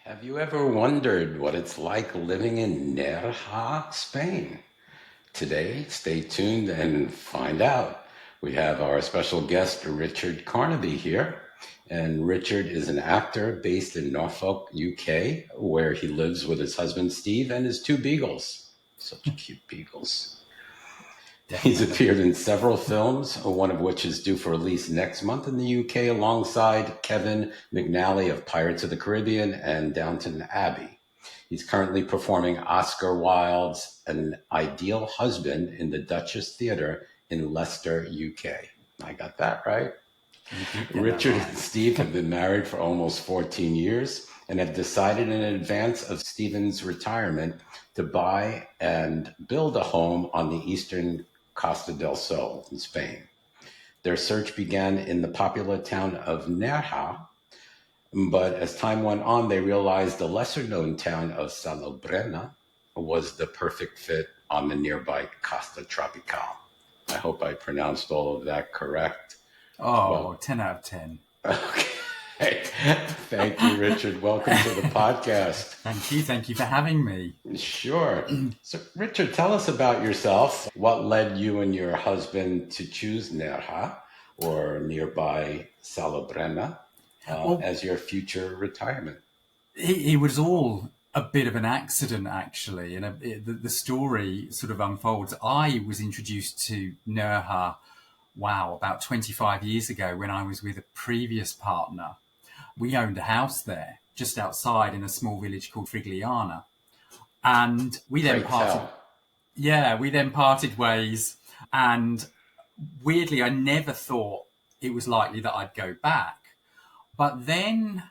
Have you ever wondered what it's like living in Nerja, Spain? Today, stay tuned and find out. We have our special guest, Richard Carnaby, here. And Richard is an actor based in Norfolk, UK, where he lives with his husband, Steve, and his two beagles. Such cute beagles. He's Definitely. appeared in several films, one of which is due for release next month in the UK, alongside Kevin McNally of Pirates of the Caribbean and Downton Abbey. He's currently performing Oscar Wilde's An Ideal Husband in the Duchess Theatre in Leicester, UK. I got that right. You did get that Richard and right. Steve have been married for almost 14 years and have decided in advance of Stephen's retirement to buy and build a home on the eastern Costa del Sol in Spain. Their search began in the popular town of Nerja, but as time went on, they realized the lesser known town of Salobrena was the perfect fit on the nearby Costa Tropical. I hope I pronounced all of that correct. Oh, Well, 10 out of 10. okay. Thank you, Richard. Welcome to the podcast. Thank you. Thank you for having me. Sure. So, Richard, tell us about yourself. What led you and your husband to choose Nerja or nearby Salobrena Well, as your future retirement? it was all a bit of an accident, actually. And the story sort of unfolds. I was introduced to Nerja, wow, about 25 years ago when I was with a previous partner. We owned a house there just outside in a small village called Frigliana. And we then Pray parted, tell. yeah, we then parted ways. And weirdly, I never thought it was likely that I'd go back. But then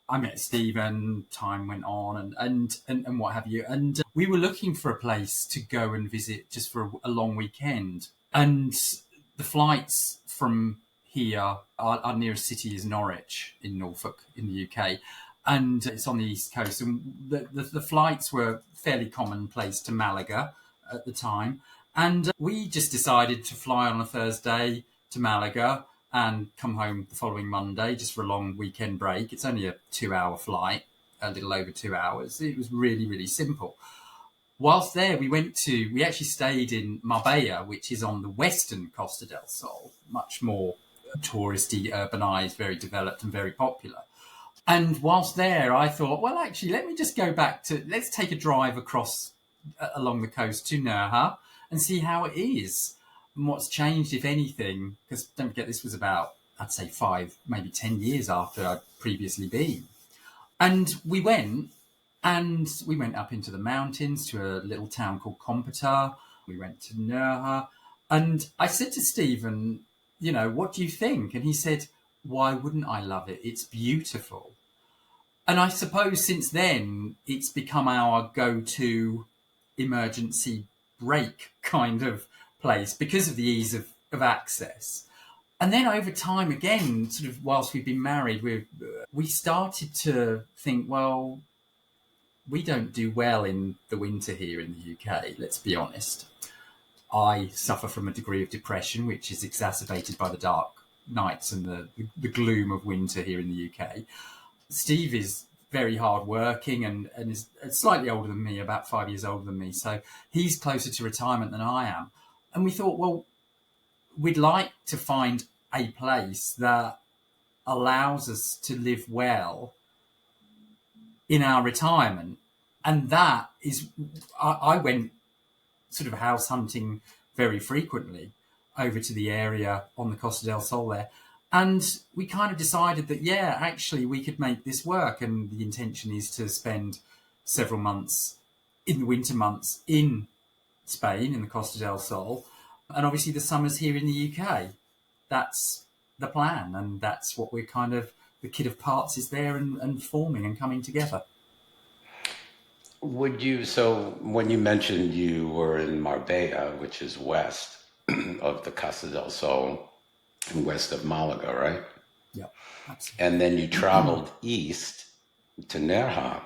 I met Stephen, time went on and what have you. And we were looking for a place to go and visit just for a long weekend. And the flights from here, our nearest city is Norwich in Norfolk in the UK. And it's on the East Coast. And the flights were fairly commonplace to Malaga at the time. And we just decided to fly on a Thursday to Malaga and come home the following Monday just for a long weekend break. It's only a 2-hour flight, a little over 2 hours. It was really, really simple. Whilst there, we actually stayed in Marbella, which is on the western Costa del Sol, much more touristy, urbanized, very developed and very popular. And whilst there, I thought, well, actually, let's take a drive across along the coast to Nerja and see how it is and what's changed, if anything. Because don't forget, this was about, I'd say 5, maybe 10 years after I'd previously been. And we went up into the mountains to a little town called Compota. We went to Nerja. And I said to Stephen, what do you think? And he said, why wouldn't I love it? It's beautiful. And I suppose since then, it's become our go-to emergency brake kind of place because of the ease of access. And then over time, again, sort of whilst we've been married, we started to think, well, we don't do well in the winter here in the UK, let's be honest. I suffer from a degree of depression, which is exacerbated by the dark nights and the gloom of winter here in the UK. Steve is very hardworking and is slightly older than me, about 5 years older than me. So he's closer to retirement than I am. And we thought, well, we'd like to find a place that allows us to live well in our retirement. And that is, I went sort of house hunting very frequently over to the area on the Costa del Sol there. And we kind of decided that, yeah, actually we could make this work. And the intention is to spend several months in the winter months in Spain, in the Costa del Sol. And obviously the summers here in the UK. That's the plan. And that's what we're kind of, the kit of parts is there and forming and coming together. So when you mentioned you were in Marbella, which is west of the Costa del Sol and west of Malaga, right? Yeah, absolutely. And then you traveled east to Nerja.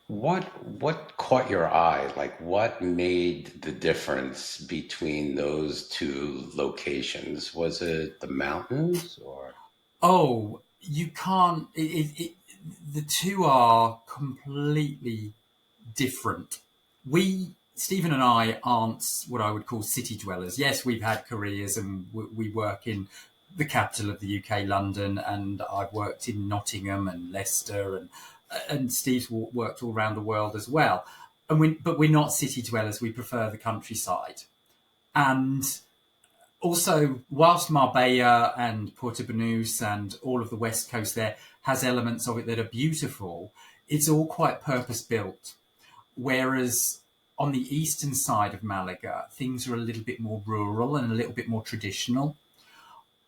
What caught your eye? Like what made the difference between those two locations? Was it the mountains or? Oh, you can't. the two are completely different. Stephen and I aren't what I would call city dwellers. Yes, we've had careers and we work in the capital of the UK, London, and I've worked in Nottingham and Leicester, and Steve's worked all around the world as well. But we're not city dwellers. We prefer the countryside. And also, whilst Marbella and Puerto Banús and all of the west coast there has elements of it that are beautiful, it's all quite purpose-built. Whereas on the eastern side of Malaga, things are a little bit more rural and a little bit more traditional.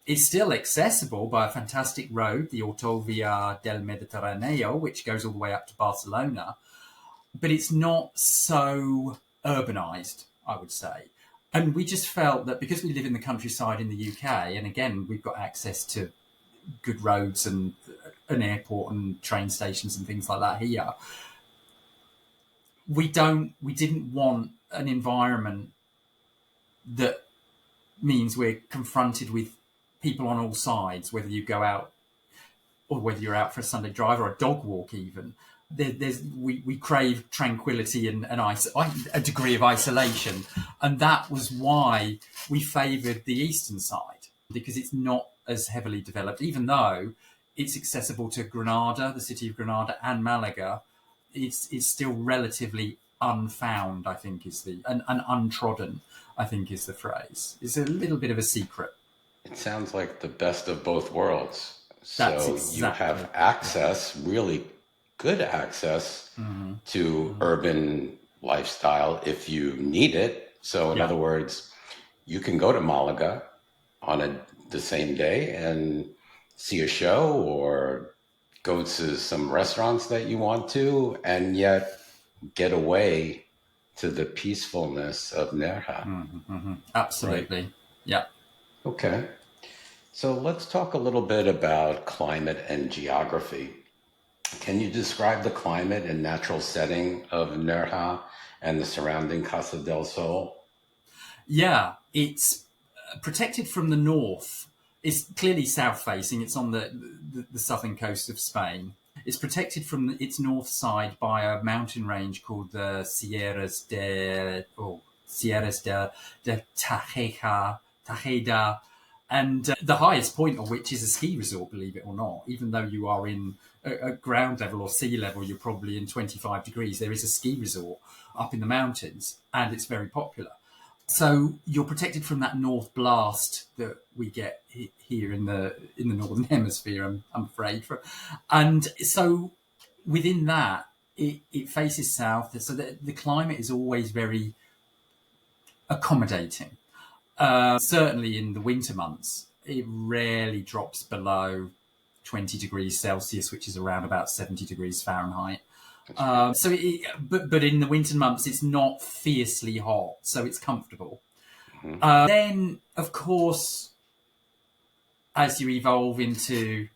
It's still accessible by a fantastic road, the Autovia del Mediterráneo, which goes all the way up to Barcelona, but it's not so urbanised, I would say. And we just felt that because we live in the countryside in the UK, and again, we've got access to good roads and an airport and train stations and things like that here, we didn't want an environment that means we're confronted with people on all sides, whether you go out or whether you're out for a Sunday drive or a dog walk even. We crave tranquility and a degree of isolation. And that was why we favoured the eastern side, because it's not as heavily developed, even though it's accessible to Granada, the city of Granada, and Malaga. It's still relatively unfound, I think, and untrodden, I think is the phrase. It's a little bit of a secret. It sounds like the best of both worlds. That's So exactly. you have access, really good access to urban lifestyle if you need it. So in other words, you can go to Malaga on the same day and see a show or go to some restaurants that you want to, and yet get away to the peacefulness of Nerja. Absolutely. Right? Yeah. Okay. So let's talk a little bit about climate and geography. Can you describe the climate and natural setting of Nerja and the surrounding Costa del Sol? Yeah, it's protected from the north. It's clearly south-facing. It's on the southern coast of Spain. It's protected from its north side by a mountain range called the Sierras de Tejeda, and the highest point of which is a ski resort, believe it or not. Even though you are in at ground level or sea level, you're probably in 25 degrees. There is a ski resort up in the mountains, and it's very popular. So you're protected from that north blast that we get here in the northern hemisphere, I'm afraid. And so within that, it faces south. So the climate is always very accommodating. Certainly in the winter months, it rarely drops below 20 degrees Celsius, which is around about 70 degrees Fahrenheit. But in the winter months, it's not fiercely hot, so it's comfortable. Then, of course, as you evolve into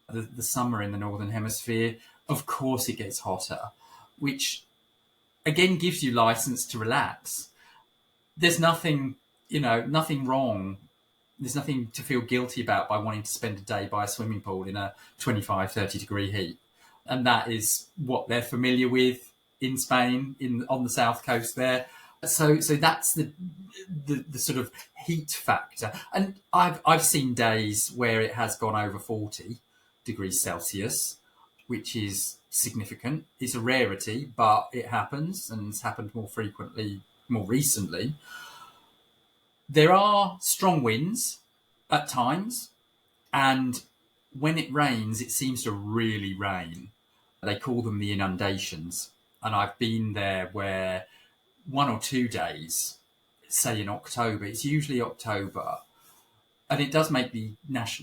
the summer in the northern hemisphere, of course it gets hotter, which again gives you license to relax. There's nothing wrong. There's nothing to feel guilty about by wanting to spend a day by a swimming pool in a 25, 30 degree heat. And that is what they're familiar with in Spain, on the south coast there. So that's the sort of heat factor. And I've seen days where it has gone over 40 degrees Celsius, which is significant. It's a rarity, but it happens, and it's happened more frequently, more recently. There are strong winds at times, and when it rains, it seems to really rain. They call them the inundations. And I've been there where 1 or 2 days, say in October, it's usually October, and it does make the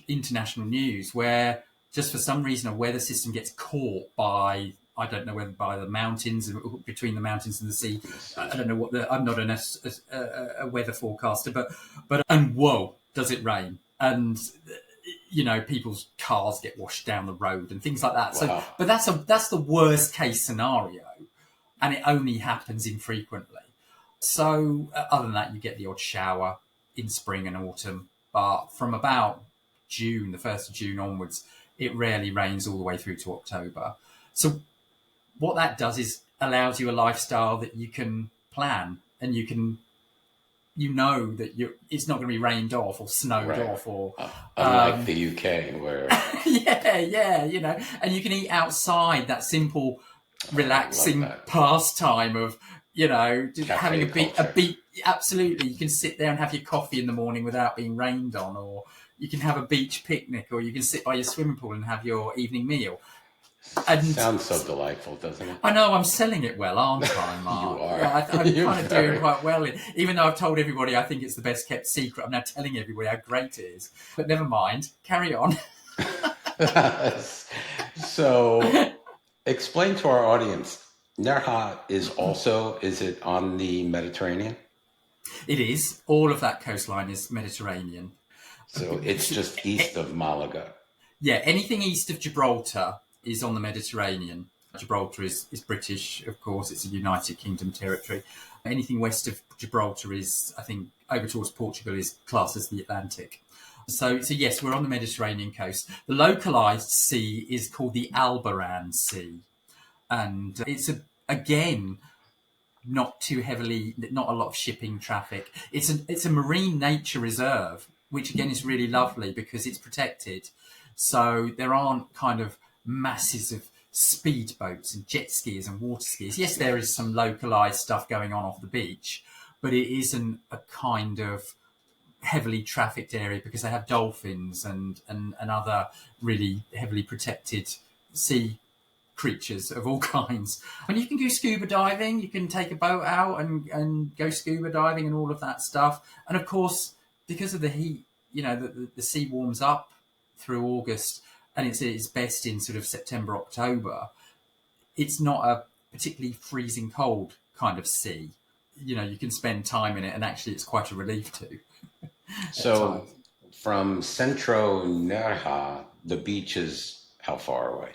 international news where just for some reason a weather system gets caught by, I don't know whether by the mountains, between the mountains and the sea. I don't know I'm not a weather forecaster, but and whoa, does it rain? And people's cars get washed down the road and things like that. Wow. So, but that's the worst case scenario, and it only happens infrequently. So, other than that, you get the odd shower in spring and autumn, but from about June, the 1st of June onwards, It rarely rains all the way through to October. So what that does is allows you a lifestyle that you can plan, and you know that it's not going to be rained off or snowed Right. off or Unlike the UK, where and you can eat outside. That simple, I love relaxing that pastime of just having cafe a culture. beat. Absolutely, you can sit there and have your coffee in the morning without being rained on, or you can have a beach picnic, or you can sit by your swimming pool and have your evening meal. And Sounds so delightful, doesn't it? I know I'm selling it well, aren't I, You Mark? are. Yeah, I'm You're kind of doing very. quite well. Even though I've told everybody I think it's the best kept secret, I'm now telling everybody how great it is. But never mind, carry on. So, explain to our audience. Nerja is it on the Mediterranean? It is. All of that coastline is Mediterranean. So it's just east of Malaga. Yeah, anything east of Gibraltar is on the Mediterranean. Gibraltar is British, of course. It's a United Kingdom territory. Anything west of Gibraltar is, I think, over towards Portugal is classed as the Atlantic. So yes, we're on the Mediterranean coast. The localised sea is called the Alboran Sea, and again not too heavily, not a lot of shipping traffic. It's a marine nature reserve, which again is really lovely because it's protected. So there aren't kind of masses of speedboats and jet skiers and water skiers. Yes, there is some localized stuff going on off the beach, but it isn't a kind of heavily trafficked area because they have dolphins and other really heavily protected sea creatures of all kinds. And you can do scuba diving, you can take a boat out and go scuba diving and all of that stuff. And of course, because of the heat, the sea warms up through August and it's best in sort of September, October. It's not a particularly freezing cold kind of sea. You can spend time in it and actually it's quite a relief too at So times. from Centro Nerja, the beach is how far away?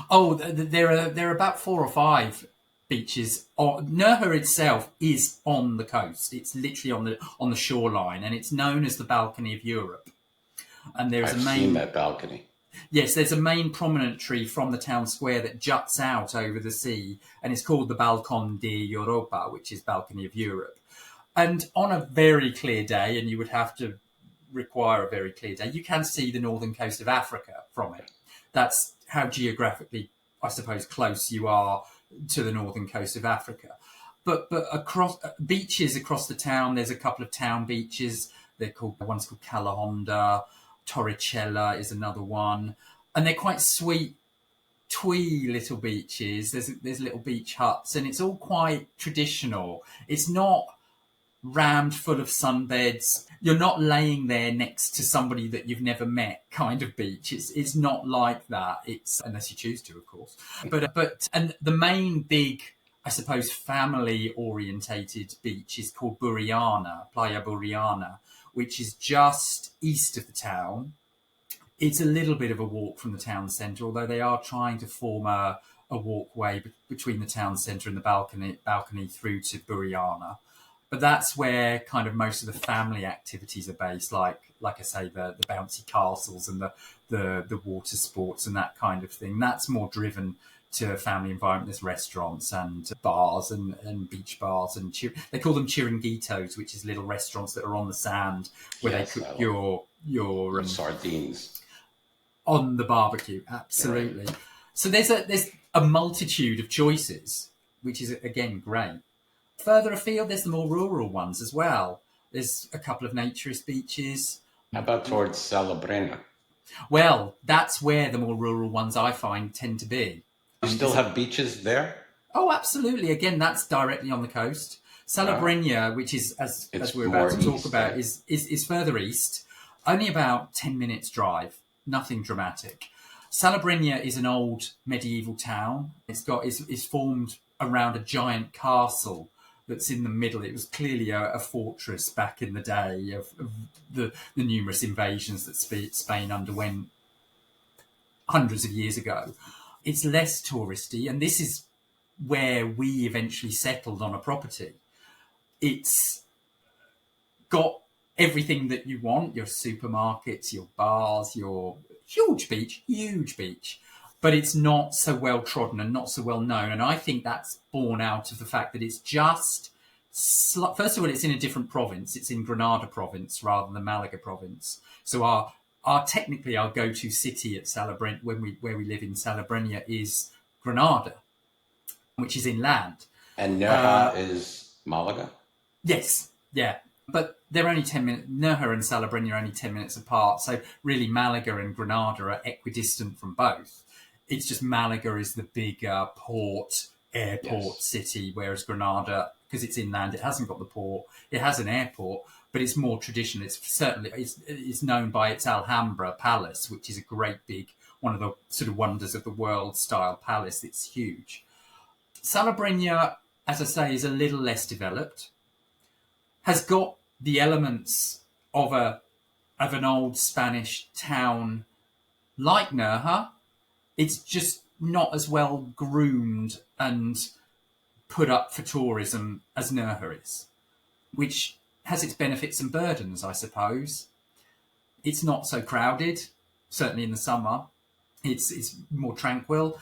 Oh, there are about 4 or 5 beaches. Nerja itself is on the coast. It's literally on the shoreline, and it's known as the Balcony of Europe. And there's a I've seen main that balcony. yes, there's a main promontory from the town square that juts out over the sea, and it's called the Balcón de Europa, which is Balcony of Europe. And on a very clear day, and you would have to require a very clear day, you can see the northern coast of Africa from it. That's how geographically, I suppose, close you are to the northern coast of Africa. But across beaches across the town, there's a couple of town beaches. One's called Calahonda, Torricella is another one, and they're quite sweet, twee little beaches. There's little beach huts, and it's all quite traditional. It's not rammed full of sunbeds. You're not laying there next to somebody that you've never met kind of beach. It's not like that. It's unless you choose to, of course. But and the main big, I suppose, family orientated beach is called Buriana, Playa Buriana, which is just east of the town. It's a little bit of a walk from the town centre, although they are trying to form a walkway between the town centre and the balcony through to Buriana. But that's where kind of most of the family activities are based, like I say, the bouncy castles and the water sports and that kind of thing. That's more driven to a family environment. There's restaurants and bars and beach bars and they call them chiringuitos, which is little restaurants that are on the sand where Yes, they cook I love your sardines. on the barbecue. Right. Absolutely. So there's a multitude of choices, which is again great. Further afield, there's the more rural ones as well. There's a couple of naturist beaches. How about towards Salobrena? Well, that's where the more rural ones I find tend to be. You still have beaches there? Oh, absolutely. Again, that's directly on the coast. Wow. Salobreña, which is as It's we're about more to talk east, about, eh? is further east, only about 10 minutes drive. Nothing dramatic. Salobrena is an old medieval town. It's formed around a giant castle that's in the middle. It was clearly a fortress back in the day of the numerous invasions that Spain underwent hundreds of years ago. It's less touristy, and this is where we eventually settled on a property. It's got everything that you want: your supermarkets, your bars, your huge beach, but it's not so well trodden and not so well known. And I think that's born out of the fact that it's just, first of all, it's in a different province. It's in Granada province rather than Malaga province. So our technically our go-to city at Salobrena, where we live in Salobrena, is Granada, which is inland. And Nerja is Malaga? Yes, yeah. But they're only 10 minutes, Nerja and Salobreña are only 10 minutes apart. So really Malaga and Granada are equidistant from both. It's just Malaga is the bigger airport city, whereas Granada, because it's inland, it hasn't got the port. It has an airport, but it's more traditional. It's known by its Alhambra Palace, which is a great big, one of the sort of wonders of the world style palace. It's huge. Salobreña, as I say, is a little less developed. Has got the elements of an old Spanish town like Nerja. It's just not as well groomed and put up for tourism as Nerja is, which has its benefits and burdens, I suppose. It's not so crowded, certainly in the summer. It's more tranquil.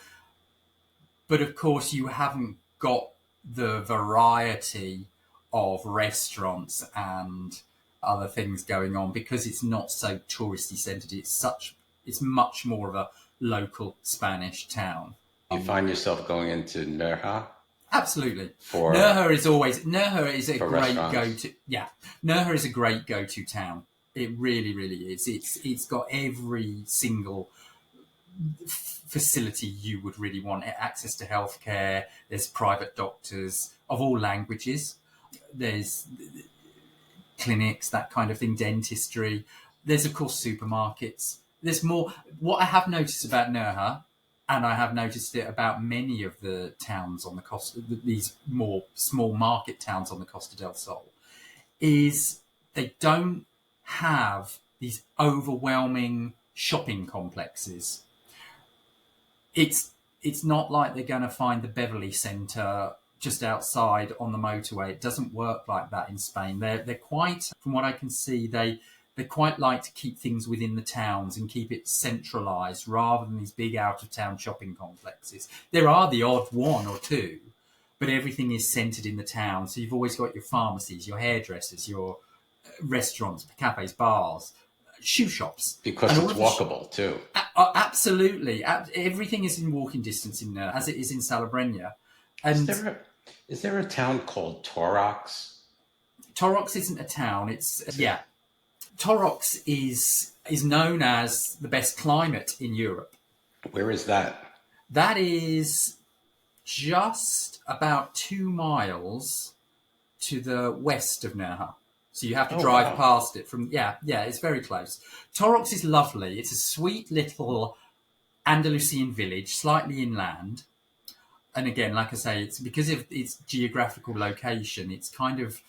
But of course, you haven't got the variety of restaurants and other things going on because it's not so touristy centred. It's much more of a local Spanish town. You find yourself going into Nerja? Absolutely. Nerja is a great go-to. Yeah, Nerja is a great go-to town. It really, really is. It's got every single facility you would really want. Access to healthcare. There's private doctors of all languages. There's clinics, that kind of thing, dentistry. There's, of course, supermarkets. There's more. What I have noticed about Nerja, and I have noticed it about many of the towns on the Costa, these more small market towns on the Costa del Sol, is they don't have these overwhelming shopping complexes. It's not like they're going to find the Beverly Centre just outside on the motorway. It doesn't work like that in Spain. They're quite, from what I can see, they quite like to keep things within the towns and keep it centralised rather than these big out-of-town shopping complexes. There are the odd one or two, but everything is centred in the town. So you've always got your pharmacies, your hairdressers, your restaurants, cafes, bars, shoe shops. Because it's walkable too. Absolutely. Everything is in walking distance in as it is in Salobreña. And is there a town called Torox? Torox isn't a town. Torox is known as the best climate in Europe. Where is that? That is just about 2 miles to the west of Nerja. So you have to drive past it from, it's very close. Torox is lovely. It's a sweet little Andalusian village, slightly inland. And again, like I say, it's because of its geographical location, it's kind of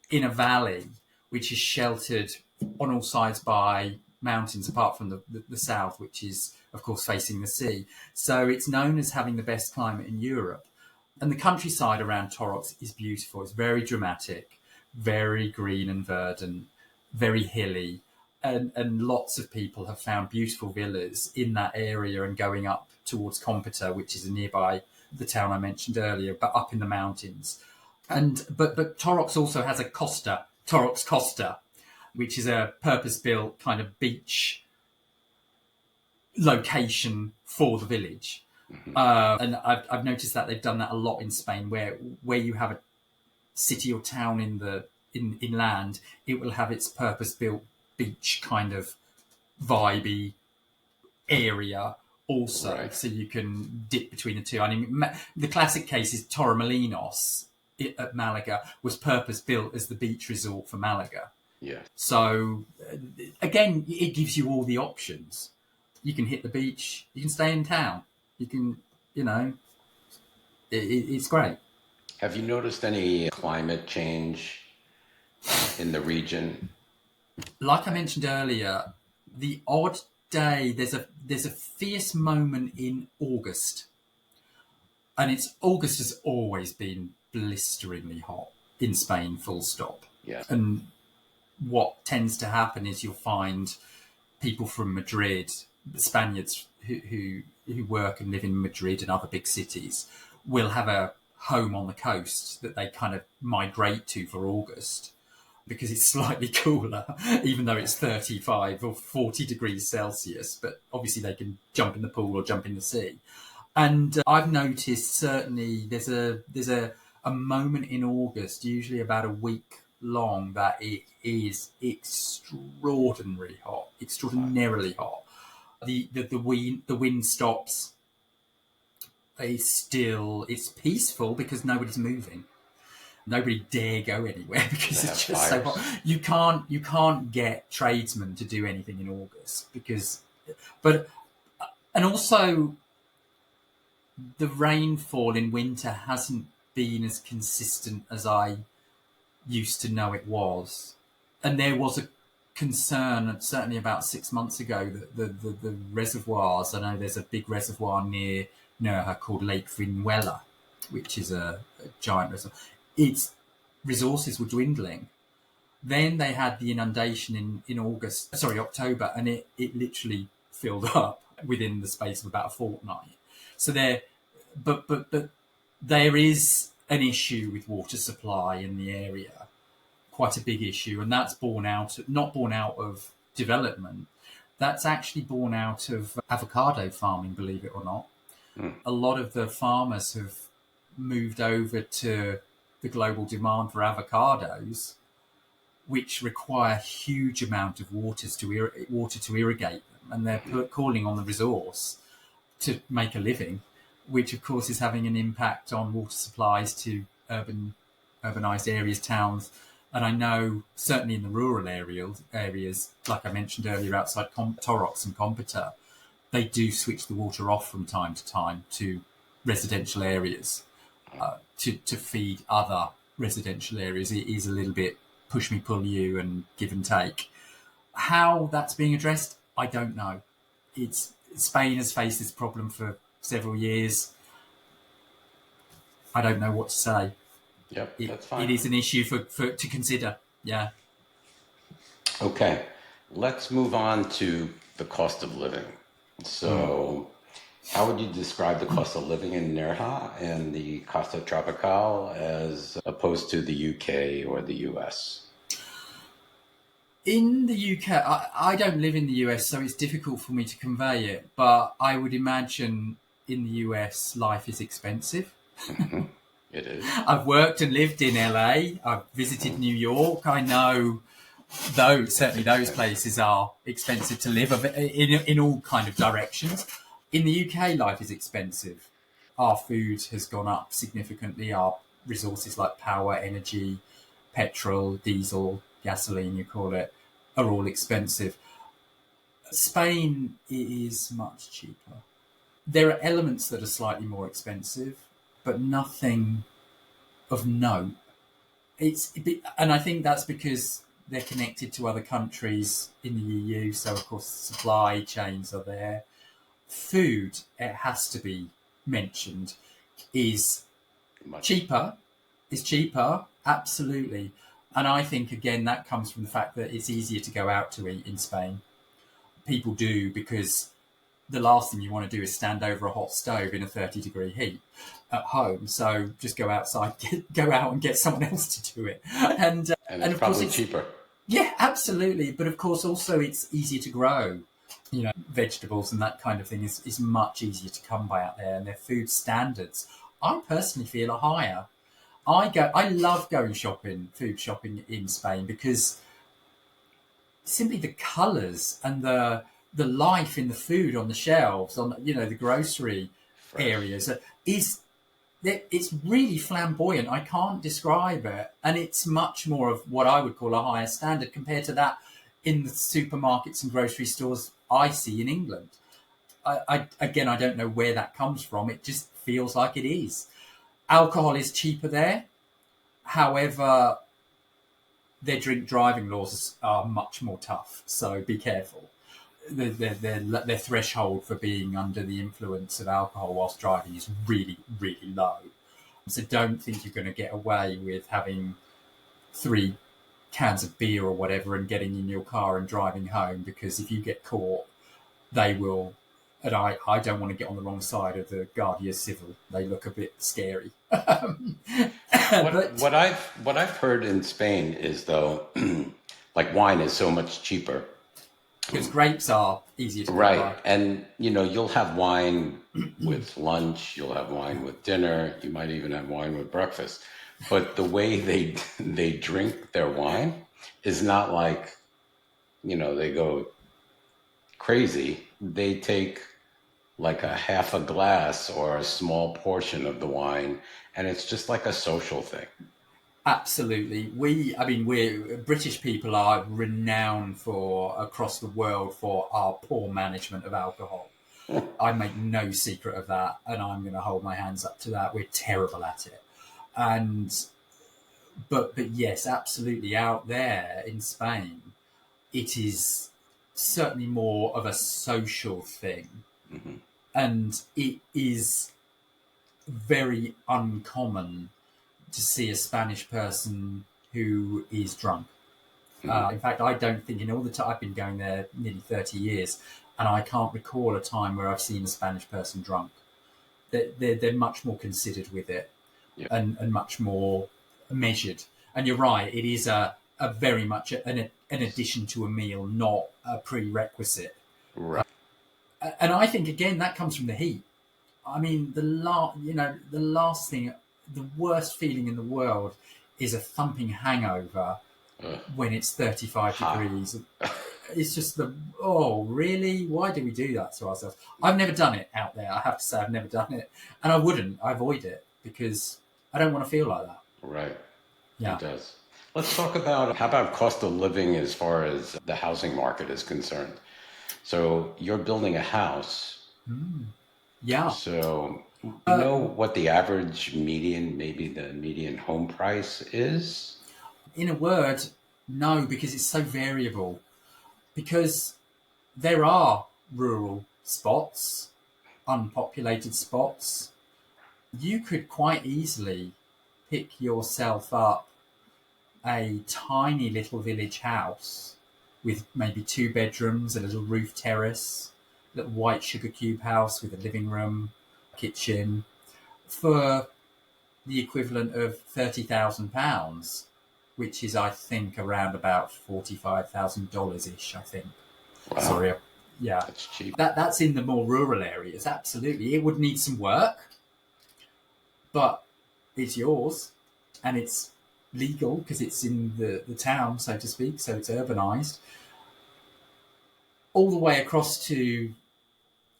in a valley, which is sheltered on all sides by mountains, apart from the south, which is, of course, facing the sea. So it's known as having the best climate in Europe. And the countryside around Torox is beautiful. It's very dramatic, very green and verdant, very hilly. And lots of people have found beautiful villas in that area and going up towards Compita, which is nearby the town I mentioned earlier, but up in the mountains. But Torox also has a Torox Costa, which is a purpose-built kind of beach location for the village. Mm-hmm. And I've noticed that they've done that a lot in Spain, where you have a city or town in inland, it will have its purpose-built beach kind of vibey area also, right. So you can dip between the two. I mean, the classic case is Torremolinos at Malaga was purpose-built as the beach resort for Malaga. Yeah. So, again, it gives you all the options. You can hit the beach. You can stay in town. You can, it's great. Have you noticed any climate change in the region? Like I mentioned earlier, the odd day, there's a fierce moment in August. And August has always been blisteringly hot in Spain, full stop. Yeah. And what tends to happen is you'll find people from Madrid Spaniards who work and live in Madrid and other big cities will have a home on the coast that they kind of migrate to for August because it's slightly cooler, even though it's 35 or 40 degrees Celsius. But obviously they can jump in the pool or jump in the sea. And I've noticed certainly there's a moment in August, usually about a week long, that it is extraordinarily hot. The wind stops. It's peaceful because nobody's moving. Nobody dare go anywhere because it's just so hot. You can't get tradesmen to do anything in August and also the rainfall in winter hasn't been as consistent as I used to know it was. And there was a concern, certainly about 6 months ago, that the reservoirs, I know there's a big reservoir near Nerja called Lake Vinuela, which is a giant reservoir. Its resources were dwindling. Then they had the inundation in October, and it literally filled up within the space of about a fortnight. So but there is an issue with water supply in the area, quite a big issue, and that's not born out of development. That's actually born out of avocado farming, believe it or not. A lot of the farmers have moved over to the global demand for avocados, which require a huge amount of water to irrigate them, and they're calling on the resource to make a living, which of course is having an impact on water supplies to urbanized areas, towns. And I know certainly in the rural areas, like I mentioned earlier, outside Torrox and Compita, they do switch the water off from time to time to residential areas to feed other residential areas. It is a little bit push me, pull you, and give and take. How that's being addressed, I don't know. Spain has faced this problem for several years. I don't know what to say. Yep, that's fine. It is an issue to consider. Yeah. Okay, let's move on to the cost of living. So, how would you describe the cost of living in Nerja and the Costa Tropical as opposed to the UK or the US? In the UK, I don't live in the US, so it's difficult for me to convey it. But I would imagine in the US, life is expensive. It is. I've worked and lived in LA. I've visited New York. I know certainly those places are expensive to live in all kind of directions. In the UK, life is expensive. Our food has gone up significantly. Our resources like power, energy, petrol, diesel, gasoline, you call it, are all expensive. Spain is much cheaper. There are elements that are slightly more expensive, but nothing of note. And I think that's because they're connected to other countries in the EU, so of course supply chains are there. Food, it has to be mentioned, is cheaper, absolutely. And I think, again, that comes from the fact that it's easier to go out to eat in Spain. People do, because the last thing you want to do is stand over a hot stove in a 30-degree heat at home. So just go outside, go out and get someone else to do it. And it's of probably course cheaper. Yeah, absolutely. But of course, also it's easier to grow. Vegetables and that kind of thing is much easier to come by out there, and their food standards, I personally feel, are higher. I love going food shopping in Spain, because simply the colours and the life in the food on the shelves, on the grocery areas, it's really flamboyant. I can't describe it, and it's much more of what I would call a higher standard compared to that in the supermarkets and grocery stores I see in England. I don't know where that comes from. It just feels like it is. Alcohol is cheaper there. However, their drink driving laws are much more tough, so be careful. Their threshold for being under the influence of alcohol whilst driving is really, really low. So don't think you're going to get away with having 3 cans of beer or whatever and getting in your car and driving home, because if you get caught, they will. And I don't want to get on the wrong side of the Guardia Civil. They look a bit scary. But What I've heard in Spain is though, like wine is so much cheaper. because grapes are easier to come Right. by. And you'll have wine with lunch, you'll have wine with dinner, you might even have wine with breakfast. But the way they drink their wine is not like, they go crazy. They take like a half a glass or a small portion of the wine, and it's just like a social thing. Absolutely. We're British people are renowned for across the world for our poor management of alcohol. I make no secret of that, and I'm going to hold my hands up to that. We're terrible at it. And but yes, absolutely. Out there in Spain, it is certainly more of a social thing, Hmm. and it is very uncommon to see a Spanish person who is drunk. Hmm. In fact, I don't think in all the time I've been going there nearly 30 years, and I can't recall a time where I've seen a Spanish person drunk. They're much more considered with it, Yeah. and much more measured. And you're right, it is a very much an addition to a meal, not a prerequisite. Right. And I think again that comes from the heat. I mean, the last thing, the worst feeling in the world is a thumping hangover Ugh, when it's 35 hot. degrees. It's just oh, really? Why do we do that to ourselves? I've never done it out there. I have to say, I've never done it. And I wouldn't. I avoid it because I don't want to feel like that. Right. It Yeah. does. Let's talk about how about cost of living as far as the housing market is concerned. So you're building a house. Yeah. So you know what the average median, maybe the median home price is? In a word, no, because it's so variable. Because there are rural spots, unpopulated spots. You could quite easily pick yourself up a tiny little village house with maybe 2 bedrooms, a little roof terrace, a little white sugar cube house with a living room, kitchen, for the equivalent of £30,000, which is, I think, around about $45,000 ish. I think. Wow, Sorry, yeah, that's cheap. that's in the more rural areas. Absolutely, it would need some work, but it's yours, and it's legal because it's in the town, so to speak. So it's urbanized. All the way across to,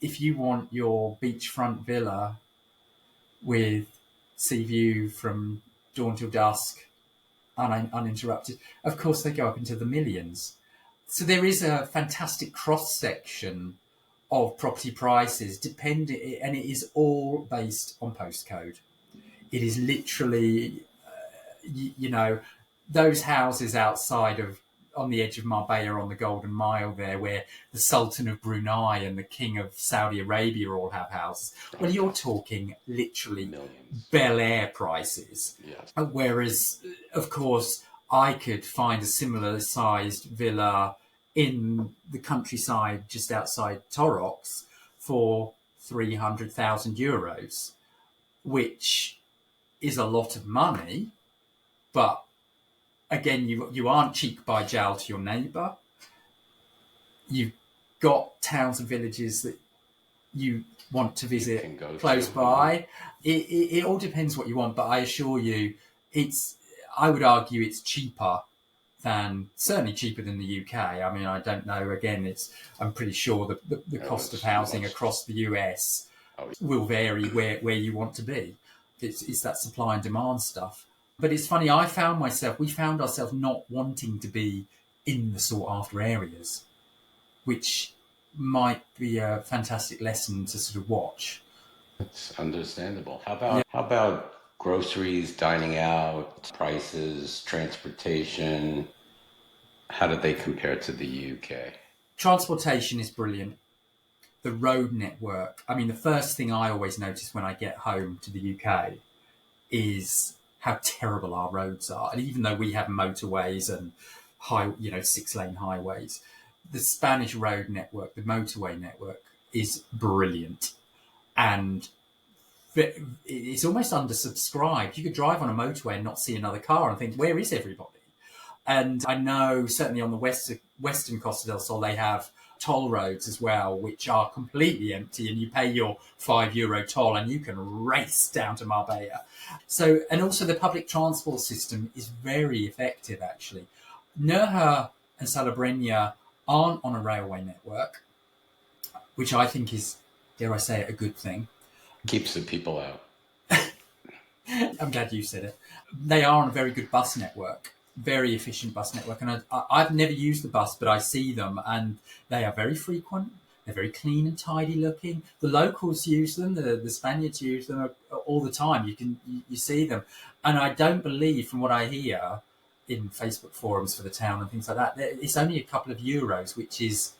if you want your beachfront villa with sea view from dawn till dusk, uninterrupted, of course they go up into the millions. So there is a fantastic cross section of property prices, and it is all based on postcode. It is literally, those houses outside of, on the edge of Marbella on the Golden Mile there, where the Sultan of Brunei and the King of Saudi Arabia all have houses. Well, you're talking literally Millions. Bel Air prices. Yes. Whereas, of course, I could find a similar sized villa in the countryside just outside Torrox for €300,000, which is a lot of money, but again, you aren't cheek by jowl to your neighbour. You've got towns and villages that you want to visit can go close to. by. It all depends what you want, but I assure you, I would argue it's cheaper certainly cheaper than the UK. I mean, I don't know. Again, I'm pretty sure the cost of housing across the US Oh, will vary where you want to be. It's that supply and demand stuff. But it's funny, we found ourselves not wanting to be in the sought after areas, which might be a fantastic lesson to sort of watch. it's understandable. How Yeah. about groceries, dining out, prices, transportation? How do they compare to the UK? Transportation is brilliant. The road network. I mean, the first thing I always notice when I get home to the UK is how terrible our roads are. And even though we have motorways and 6-lane highways, the Spanish road network, the motorway network, is brilliant, and it's almost undersubscribed. You could drive on a motorway and not see another car and think, where is everybody? And I know certainly on the western Costa del Sol, they have toll roads as well, which are completely empty, and you pay your €5 toll and you can race down to Marbella. So, and also the public transport system is very effective, actually. Nerja and Salobreña aren't on a railway network, which I think is, dare I say it, a good thing. Keeps the people out. I'm glad you said it. They are on a very good bus network, very efficient bus network. And I've never used the bus, but I see them, and they are very frequent. They're very clean and tidy looking. The locals use them. The Spaniards use them all the time. You see them. And I don't believe, from what I hear in Facebook forums for the town and things like that, it's only a couple of euros, which is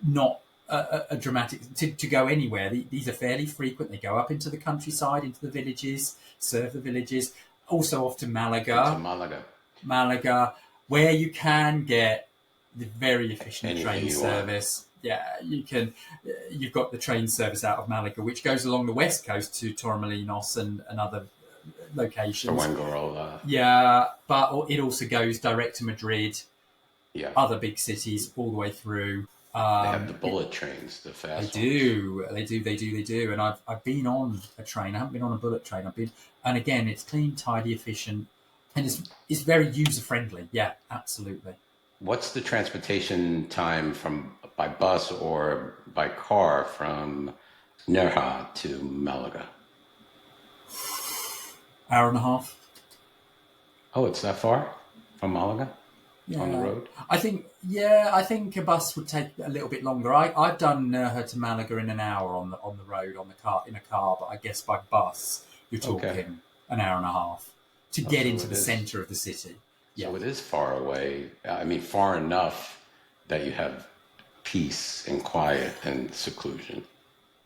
not a dramatic to go anywhere. These are fairly frequent. They go up into the countryside, into the villages, serve the villages. Also off to Malaga, where you can get the very efficient train service. Yeah, you can. You've got the train service out of Malaga, which goes along the west coast to Torremolinos and other locations. Fuengirola. Yeah, but it also goes direct to Madrid, other big cities, all the way through. They have the bullet trains, the fast ones. They do. And I've been on a train. I haven't been on a bullet train. And again, it's clean, tidy, efficient, and it's very user friendly. Yeah, absolutely. What's the transportation time by bus or by car from Nerja to Malaga? Hour and a half. Oh, it's that far from Malaga? Yeah. On the road? I think a bus would take a little bit longer. I've done Nerja to Malaga in an hour on the road in a car, but I guess by bus you're talking an hour and a half to get into the centre of the city. Yeah. So it is far away. I mean, far enough that you have peace and quiet and seclusion.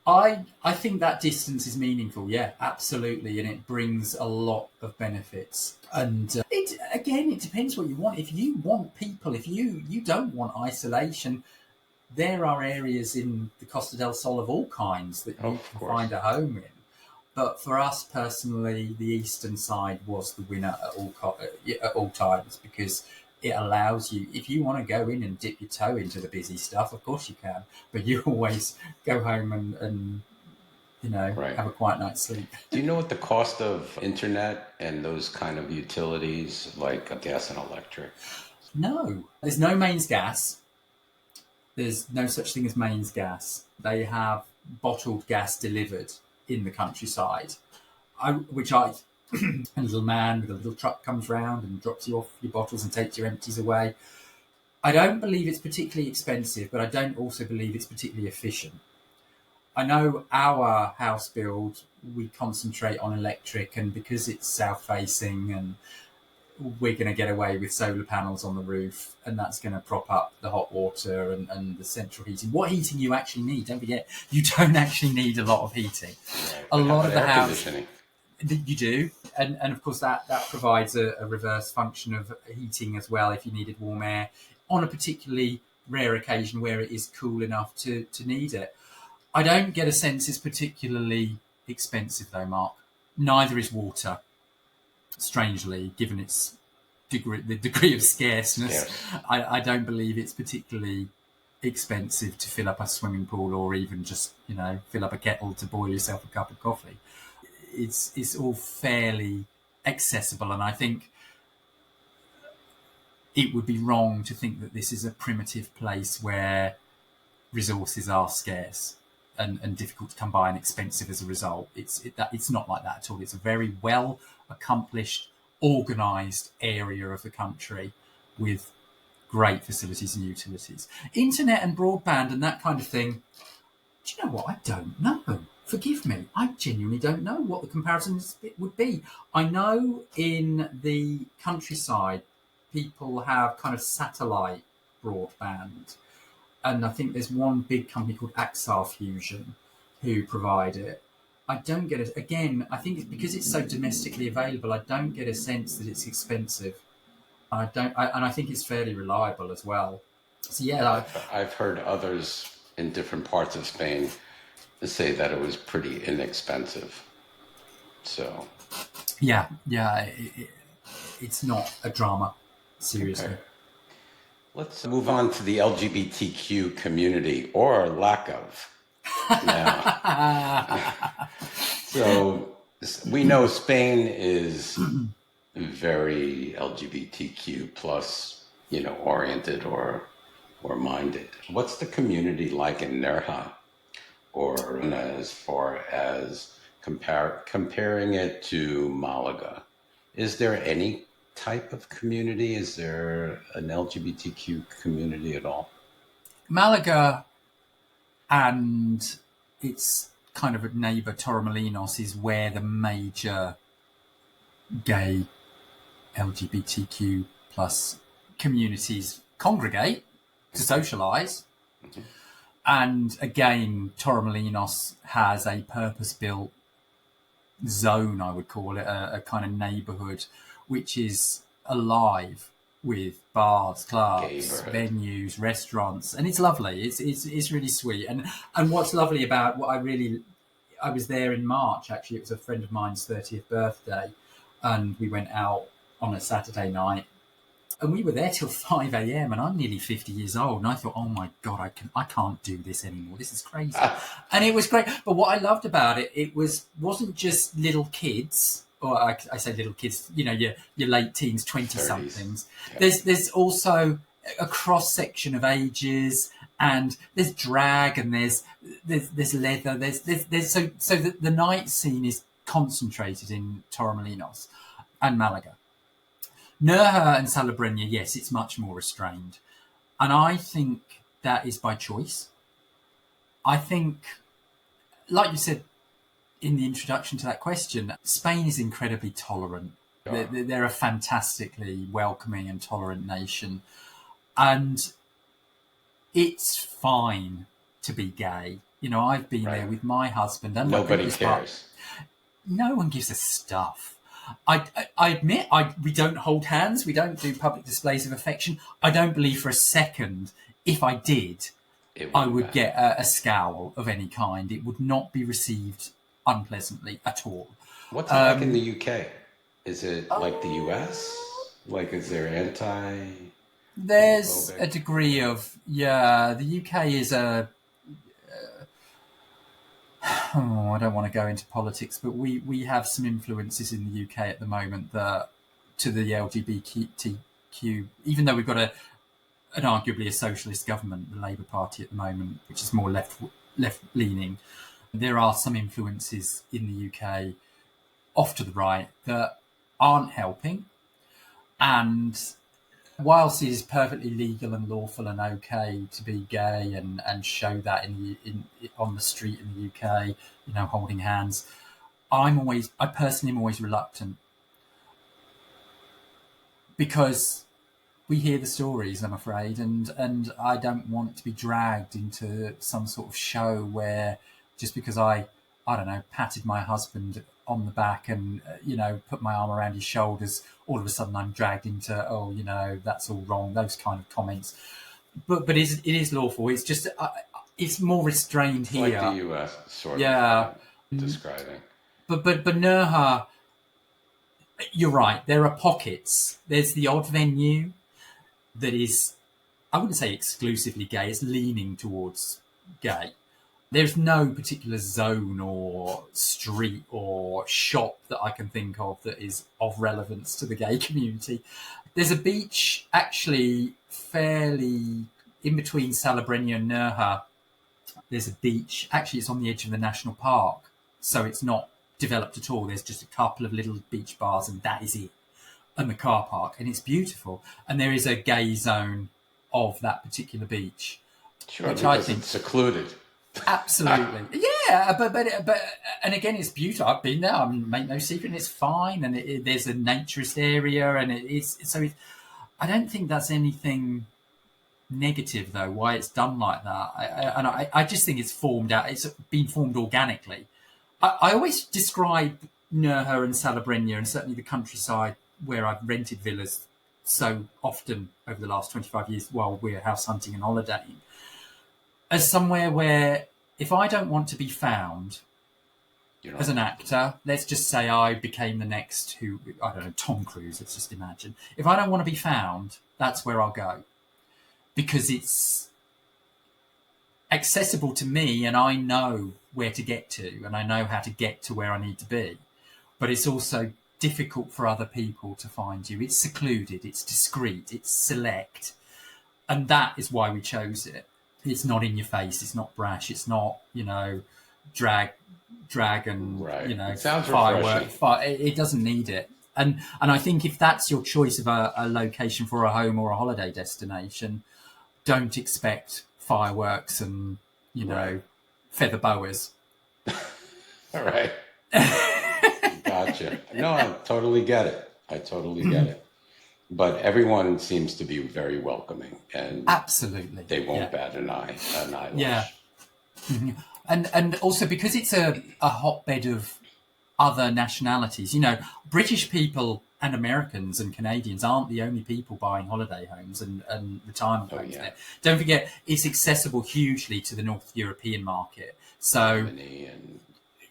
I think that distance is meaningful, yeah, absolutely, and it brings a lot of benefits. And it depends what you want. If you want people, if you don't want isolation, there are areas in the Costa del Sol of all kinds that you can find a home in. But for us personally, the eastern side was the winner at all times, because it allows you, if you want to go in and dip your toe into the busy stuff, of course you can, but you always go home and have a quiet night's sleep. Do you know what the cost of internet and those kind of utilities like gas and electric? No, there's no mains gas. There's no such thing as mains gas. They have bottled gas delivered in the countryside, a little man with a little truck comes round and drops you off your bottles and takes your empties away. I don't believe it's particularly expensive, but I don't also believe it's particularly efficient. I know our house build, we concentrate on electric, and because it's south-facing, and we're going to get away with solar panels on the roof, and that's going to prop up the hot water and the central heating. What heating you actually need, don't forget, you don't actually need a lot of heating. Right. A lot of the air house... conditioning. You do, and of course that provides a reverse function of heating as well if you needed warm air on a particularly rare occasion where it is cool enough to need it. I don't get a sense it's particularly expensive though, Mark. Neither is water, strangely, given its the degree of scarceness. Yes. I don't believe it's particularly expensive to fill up a swimming pool or even just fill up a kettle to boil yourself a cup of coffee. It's all fairly accessible, and I think it would be wrong to think that this is a primitive place where resources are scarce and difficult to come by and expensive as a result. It's not like that at all. It's a very well accomplished, organised area of the country with great facilities and utilities. Internet and broadband and that kind of thing, do you know what? I don't know. Forgive me, I genuinely don't know what the comparison would be. I know in the countryside, people have kind of satellite broadband. And I think there's one big company called Axar Fusion who provide it. I don't get it. Again, I think it's because it's so domestically available, I don't get a sense that it's expensive. And I think it's fairly reliable as well. So yeah, I've heard others in different parts of Spain say that it was pretty inexpensive. So, it's not a drama, okay. seriously. Let's move on to the LGBTQ community, or lack of. Now, so we know Spain is very LGBTQ plus, oriented or minded. What's the community like in Nerja, or as far as comparing it to Malaga? Is there any type of community? Is there an LGBTQ community at all? Malaga and its kind of neighbour Torremolinos is where the major gay LGBTQ plus communities congregate to socialise. Mm-hmm. And again, Torremolinos has a purpose-built zone, I would call it, a kind of neighbourhood, which is alive with bars, clubs, venues, restaurants, and it's lovely. It's really sweet. And what's lovely about I was there in March, actually. It was a friend of mine's 30th birthday, and we went out on a Saturday night, and we were there till 5 a.m. and I'm nearly 50 years old, and I thought, oh my god, I can't do this anymore. This is crazy. And it was great. But what I loved about it wasn't just little kids, or I say little kids, your late teens, 20 somethings. Yeah. There's also a cross section of ages, and there's drag, and there's leather. There's so the night scene is concentrated in Torremolinos and Malaga. Nerja and Salobreña, yes, it's much more restrained. And I think that is by choice. I think, like you said in the introduction to that question, Spain is incredibly tolerant. Yeah. They're a fantastically welcoming and tolerant nation. And it's fine to be gay. I've been there with my husband. And nobody cares. No one gives a stuff. I admit we don't hold hands. We don't do public displays of affection. I don't believe for a second, if I did, I would get a scowl of any kind. It would not be received unpleasantly at all. What's it like in the UK? Is it like the US? Like, is there anti? There's a degree of, the UK is I don't want to go into politics, but we have some influences in the UK at the moment that to the LGBTQ, even though we've got an arguably a socialist government, the Labour Party at the moment, which is more left leaning, there are some influences in the UK off to the right that aren't helping. And whilst it is perfectly legal and lawful and okay to be gay and show that on the street in the UK, holding hands, I personally am always reluctant, because we hear the stories, I'm afraid, and I don't want to be dragged into some sort of show where just because I don't know, patted my husband on the back and, put my arm around his shoulders, all of a sudden I'm dragged into, that's all wrong, those kind of comments. But it is lawful. It's just, it's more restrained here. Like the US, sort of describing. But Nerja, you're right, there are pockets. There's the odd venue that is, I wouldn't say exclusively gay, it's leaning towards gay. There's no particular zone or street or shop that I can think of that is of relevance to the gay community. There's a beach actually fairly in between Salobrena and Nerja. There's a beach. Actually, it's on the edge of the national park, so it's not developed at all. There's just a couple of little beach bars, and that is it, and the car park, and it's beautiful. And there is a gay zone of that particular beach, sure, which I think it's secluded. Absolutely, yeah. But and again, it's beautiful. I've been there. I make no secret, and it's fine. And there's a naturist area, and I don't think that's anything negative, though. Why it's done like that, I just think it's formed out. It's been formed organically. I always describe Nerja and Salobreña, and certainly the countryside where I've rented villas so often over the last 25 years while we're house hunting and holidaying, as somewhere where if I don't want to be found as an actor, let's just say I became the next I don't know, Tom Cruise, let's just imagine. If I don't want to be found, that's where I'll go. Because it's accessible to me and I know where to get to and I know how to get to where I need to be. But it's also difficult for other people to find you. It's secluded, it's discreet, it's select. And that is why we chose it. It's not in your face, it's not brash, it's not, drag and, It sounds firework. It doesn't need it. And I think if that's your choice of a location for a home or a holiday destination, don't expect fireworks and, feather boas. All right. Gotcha. No, I totally get it. But everyone seems to be very welcoming, and absolutely they won't bat an eyelash. Yeah. And also because it's a hotbed of other nationalities, British people and Americans and Canadians aren't the only people buying holiday homes and retirement homes there. Don't forget, it's accessible hugely to the North European market. So Germany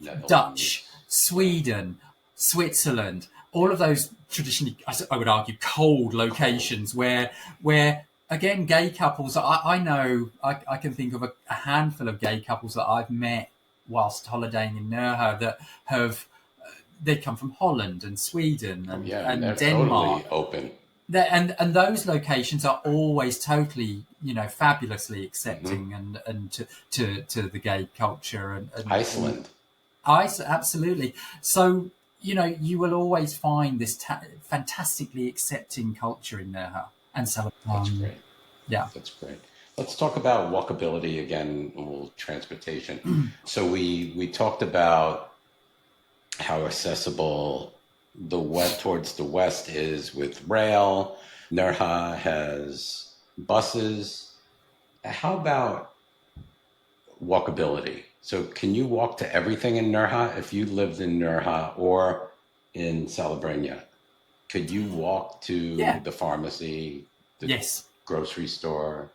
and Dutch, Sweden, Switzerland, all of those traditionally, I would argue, cold locations where again, gay couples, I know, I can think of a handful of gay couples that I've met whilst holidaying in Nerja that they come from Holland and Sweden and Denmark. Totally open. And those locations are always totally, fabulously accepting and to the gay culture. And Iceland. Absolutely. So, you will always find this fantastically accepting culture in Nerja and Salobreña. That's great. Yeah. That's great. Let's talk about walkability again, transportation. So we talked about how accessible towards the west is with rail. Nerja has buses. How about walkability? So can you walk to everything in Nerja? If you lived in Nerja or in Salobrena, could you walk to the pharmacy, the grocery store?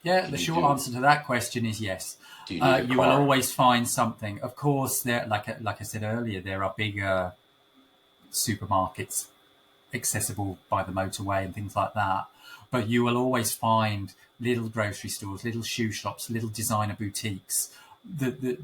Yeah, the short answer to that question is yes. Do you will always find something. Of course, like I said earlier, there are bigger supermarkets accessible by the motorway and things like that. But you will always find little grocery stores, little shoe shops, little designer boutiques, the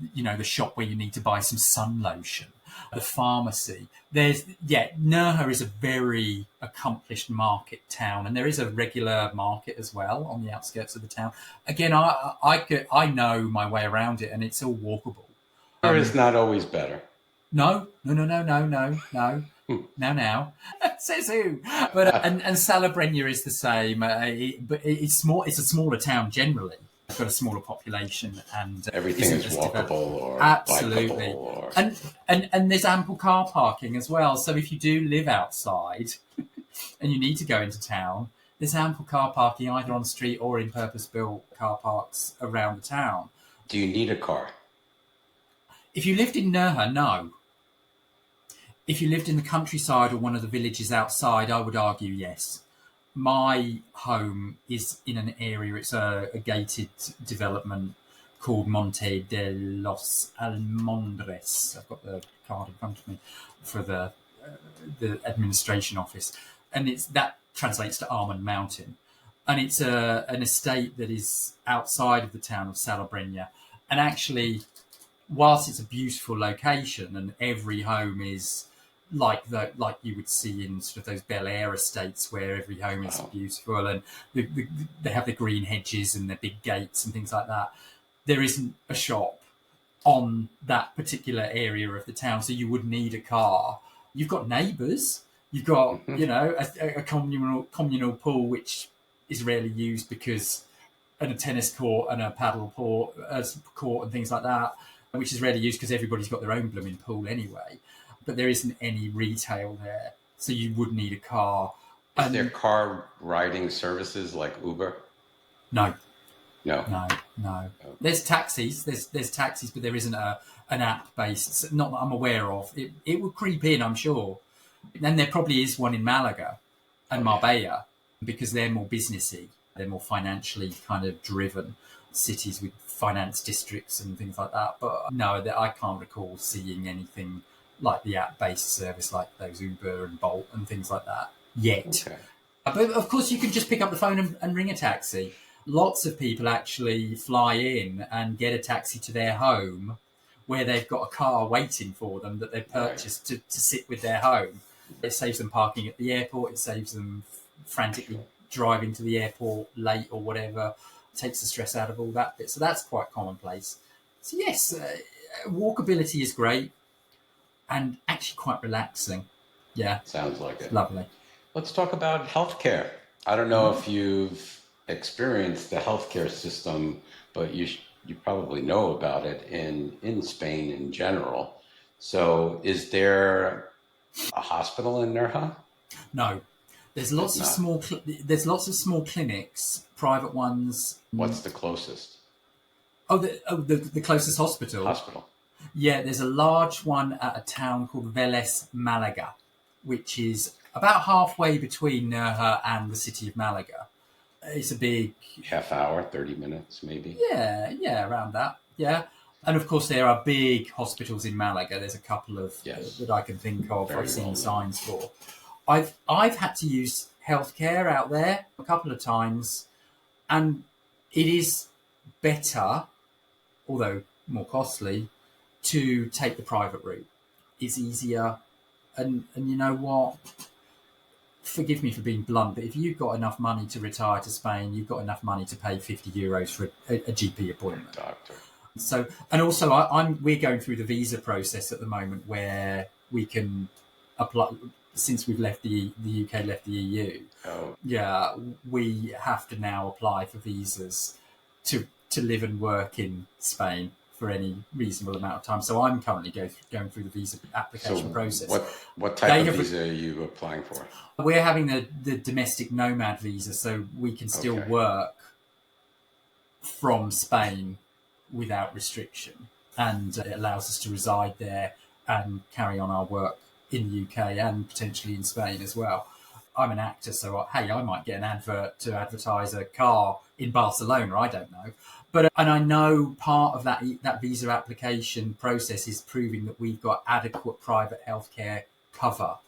shop where you need to buy some sun lotion, the pharmacy. Nerja is a very accomplished market town, and there is a regular market as well on the outskirts of the town. Again, I know my way around it, and it's all walkable. There is not always better. No. Now. Says who? But and Salobrena is the same. But it's small. It's a smaller town generally. It's got a smaller population, and everything is walkable or absolutely. Bikeable And there's ample car parking as well. So if you do live outside and you need to go into town, there's ample car parking either on the street or in purpose-built car parks around the town. Do you need a car? If you lived in Nerja, no. If you lived in the countryside or one of the villages outside, I would argue yes. My home is in an area, it's a gated development called Monte de los Almondres. I've got the card in front of me for the administration office. And that translates to Almond Mountain. And it's an estate that is outside of the town of Salobrena. And actually, whilst it's a beautiful location and every home is like you would see in sort of those Bel Air estates where every home is beautiful and they have the green hedges and the big gates and things like that, there isn't a shop on that particular area of the town, so you would need a car. You've got neighbours, you've got a communal pool which is rarely used because and a tennis court and a paddle court and things like that, which is rarely used because everybody's got their own blooming pool anyway. But there isn't any retail there, so you would need a car. Is there car riding services like Uber? No. Oh. There's taxis. There's taxis, but there isn't an app based. Not that I'm aware of. It would creep in, I'm sure. And there probably is one in Malaga and Marbella, because they're more businessy, they're more financially kind of driven cities with finance districts and things like that. But no, I can't recall seeing anything like the app-based service like those Uber and Bolt and things like that yet. Okay. But of course, you can just pick up the phone and ring a taxi. Lots of people actually fly in and get a taxi to their home where they've got a car waiting for them that they've purchased to sit with their home. It saves them parking at the airport. It saves them frantically driving to the airport late or whatever. It takes the stress out of all that bit. So that's quite commonplace. So yes, walkability is great and actually quite relaxing. Yeah. Sounds like it. Lovely. Let's talk about healthcare. I don't know if you've experienced the healthcare system, but you probably know about it in Spain in general. So is there a hospital in Nerja? No. There's lots of small clinics, private ones. What's the closest? The closest hospital. Hospital. Yeah, there's a large one at a town called Vélez Malaga, which is about halfway between Nerja and the city of Malaga. It's a big... Half hour, 30 minutes maybe? Yeah, around that, yeah. And of course, there are big hospitals in Malaga. There's a couple of that I can think of. I've seen signs for. I've had to use healthcare out there a couple of times, and it is better, although more costly, to take the private route. It's easier, and you know what? Forgive me for being blunt, but if you've got enough money to retire to Spain, you've got enough money to pay €50 for a GP appointment. Doctor. So, and also, we're going through the visa process at the moment where we can apply. Since we've left the UK, left the EU, we have to now apply for visas to live and work in Spain for any reasonable amount of time. So I'm currently going through the visa application process. What type of visa are you applying for? We're having the domestic nomad visa, so we can still work from Spain without restriction, and it allows us to reside there and carry on our work in the UK and potentially in Spain as well. I'm an actor, so I might get an advert to advertise a car in Barcelona. I don't know. And I know part of that visa application process is proving that we've got adequate private healthcare cover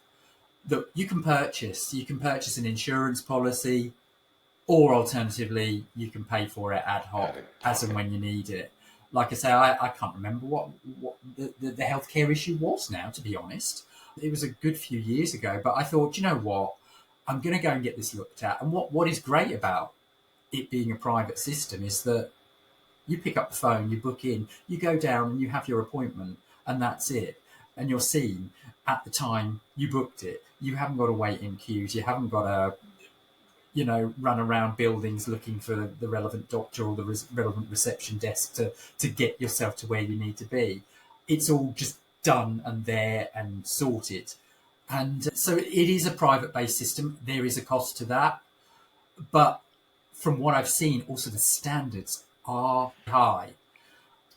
that you can purchase. You can purchase an insurance policy, or alternatively, you can pay for it ad hoc as and when you need it. Like I say, I can't remember what the healthcare issue was now, to be honest. It was a good few years ago, but I thought, you know what? I'm going to go and get this looked at. And what is great about it being a private system is that you pick up the phone, you book in, you go down and you have your appointment, and that's it. And you're seen at the time you booked it. You haven't got to wait in queues. You haven't got to, run around buildings looking for the relevant doctor or the relevant reception desk to get yourself to where you need to be. It's all just done and there and sorted. And so it is a private-based system. There is a cost to that. But from what I've seen, also the standards are high.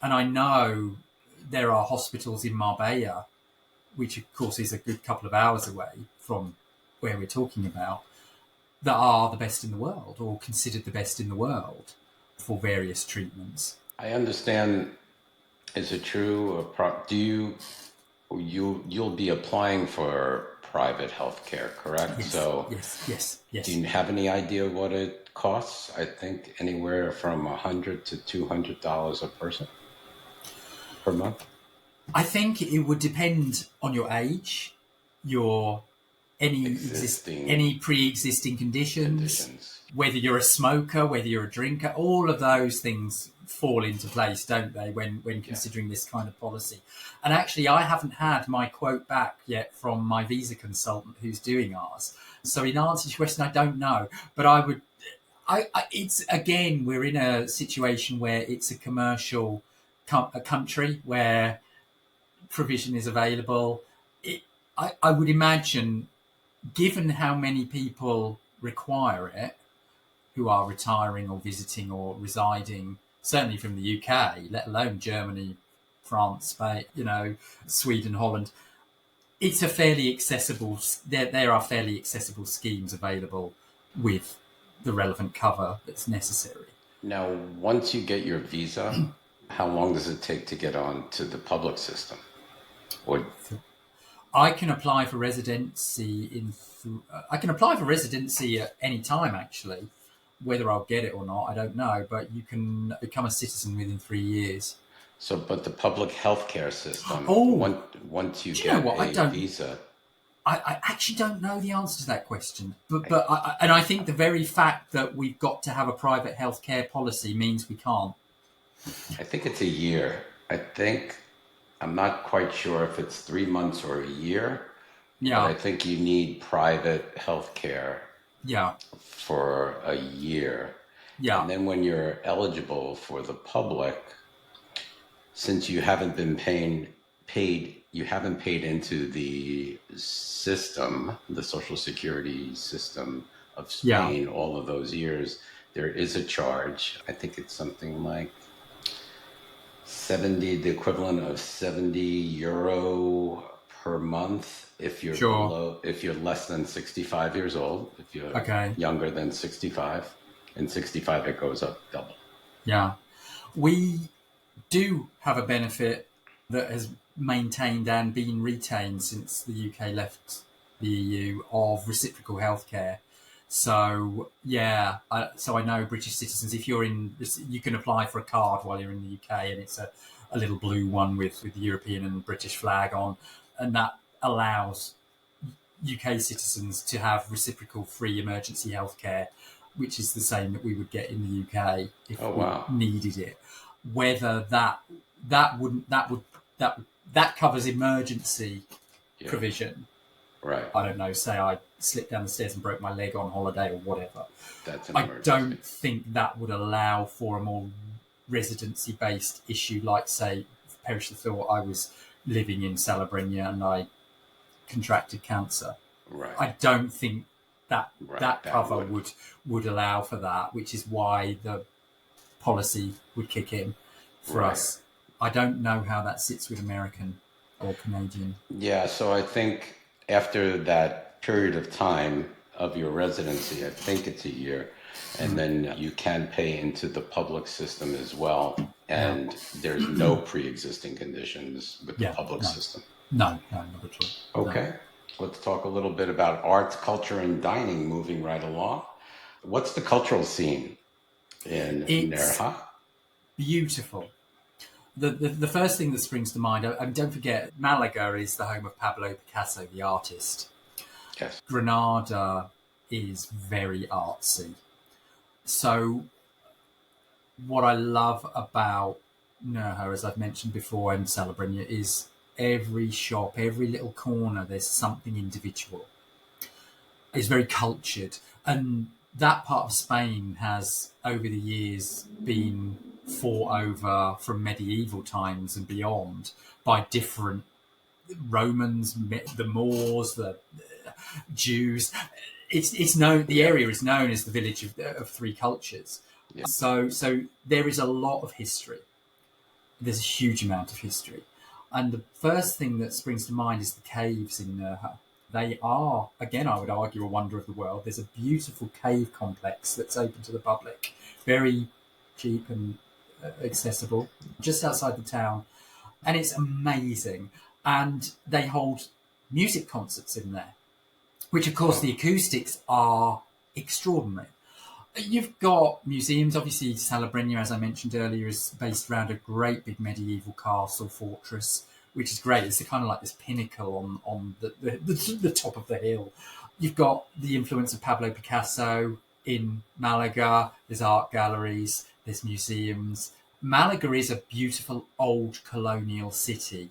And I know there are hospitals in Marbella, which of course is a good couple of hours away from where we're talking about, that are the best in the world or considered the best in the world for various treatments. I understand. Is it true? You'll be applying for private health care, correct? Yes. Do you have any idea what it costs? I think anywhere from $100 to $200 a person per month. I think it would depend on your age, any pre-existing conditions, whether you're a smoker, whether you're a drinker. All of those things fall into place, don't they, when considering this kind of policy? And actually, I haven't had my quote back yet from my visa consultant who's doing ours. So in answer to your question, I don't know. But it's, again, we're in a situation where it's a commercial country where provision is available. I would imagine, given how many people require it, who are retiring or visiting or residing, certainly from the UK, let alone Germany, France, Spain, Sweden, Holland, it's a fairly accessible. There are fairly accessible schemes available with the relevant cover that's necessary. Now, once you get your visa, how long does it take to get on to the public system? Or I can apply for residency I can apply for residency at any time, actually. Whether I'll get it or not, I don't know. But you can become a citizen within 3 years. so, but the public healthcare system, Oh, once you do you know get what? a visa, I actually don't know the answer to that question. And I think the very fact that we've got to have a private healthcare policy means we can't. I think it's a year. I'm not quite sure if it's 3 months or a year, but I Yeah, think you need private health care yeah, for a year. yeah, And then when you're eligible for the public, since you haven't been you haven't paid into the system, the Social Security system of yeah. Spain all of those years, there is a charge. I think it's something like 70, the equivalent of €70 per month Sure. if you're less than 65 years old, if you're Okay. younger than 65, and 65 it goes up double. Yeah. We do have a benefit that has maintained and been retained since the UK left the EU of reciprocal healthcare. So yeah, so I know British citizens. If you're in, you can apply for a card while you're in the UK, and it's a little blue one with the European and British flag on, and that allows UK citizens to have reciprocal free emergency healthcare, which is the same that we would get in the UK if Oh, we wow. needed it. Whether that covers emergency Yeah, provision. right. I don't know. Say I slipped down the stairs and broke my leg on holiday or whatever. That's an I emergency. don't think that would allow for a more residency-based issue, like say, perish the thought, I was living in Salobrena and I contracted cancer. Right, I don't think that right. that That cover would. would allow for that, which is why the policy would kick in for Right. us. I don't know how that sits with American or Canadian. Yeah, so I think after that period of time of your residency, I think it's a year, and then you can pay into the public system as well. Yeah, And there's no pre-existing conditions with the yeah, public no, system. no, not at all. No. Okay, let's talk a little bit about arts, culture, and dining moving right along. What's the cultural scene in It's Nerja? beautiful. The first thing that springs to mind, and don't forget, Malaga is the home of Pablo Picasso, the artist. Yes. Granada is very artsy. So what I love about Nerja, as I've mentioned before, and Salobrena, is every shop, every little corner, there's something individual. It's very cultured. And that part of Spain has, over the years, been fought over from medieval times and beyond by different Romans, the Moors, the Jews. It's known. The area is known as the village of three cultures. Yeah. So there is a lot of history. There's a huge amount of history, and the first thing that springs to mind is the caves in Nerja. They are, again, I would argue, a wonder of the world. There's a beautiful cave complex that's open to the public, very cheap and accessible, just outside the town, and it's amazing. And they hold music concerts in there, which, of course, the acoustics are extraordinary. You've got museums. Obviously, Salobrena, as I mentioned earlier, is based around a great big medieval castle fortress, which is great. It's kind of like this pinnacle on the top of the hill. You've got the influence of Pablo Picasso in Malaga. There's art galleries. There's museums. Malaga is a beautiful old colonial city,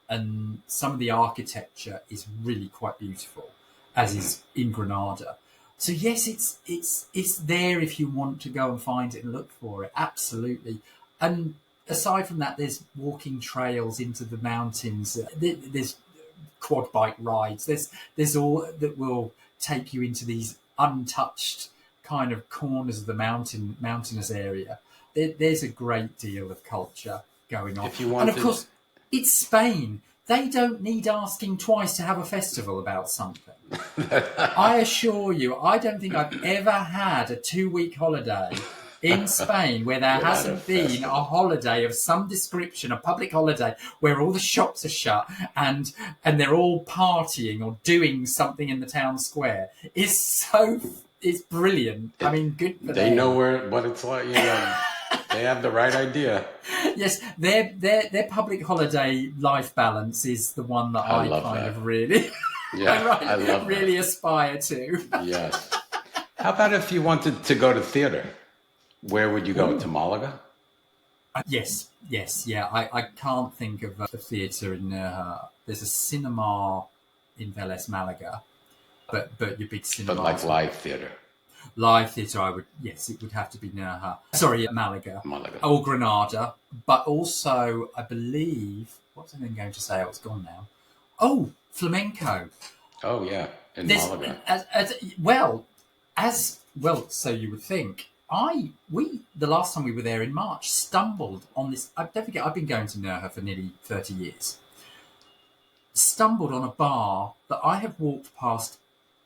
and some of the architecture is really quite beautiful, as is in Granada. So yes, it's there if you want to go and find it and look for it. Absolutely. And aside from that, there's walking trails into the mountains. There's quad bike rides. There's all that will take you into these untouched kind of corners of the mountainous area. There's a great deal of culture going on, If you and of wanted, course, it's Spain. They don't need asking twice to have a festival about something. I assure you, I don't think I've ever had a 2-week holiday in Spain where there Without hasn't been festival. a holiday of some description, a public holiday where all the shops are shut and they're all partying or doing something in the town square. It's brilliant. I mean, good for They them. know what it's like. They have the right idea. Yes, their public holiday life balance is the one that I love kind that. of really, Yeah, I love really that. aspire to. Yes. How about if you wanted to go to theater? Where would you go? Ooh. To Malaga? Yes, yeah. I can't think of a theatre in Nerja. There's a cinema in Vélez, Malaga, but your big cinema. But like live theater. Live theatre, it would have to be Nerja. Sorry, Malaga. Malaga. Or Granada. But also, I believe, what was I then going to say? Oh, it's gone now. Oh, flamenco. Oh, yeah. In Malaga. So you would think. The last time we were there in March, stumbled on this. Don't forget, I've been going to Nerja for nearly 30 years. Stumbled on a bar that I have walked past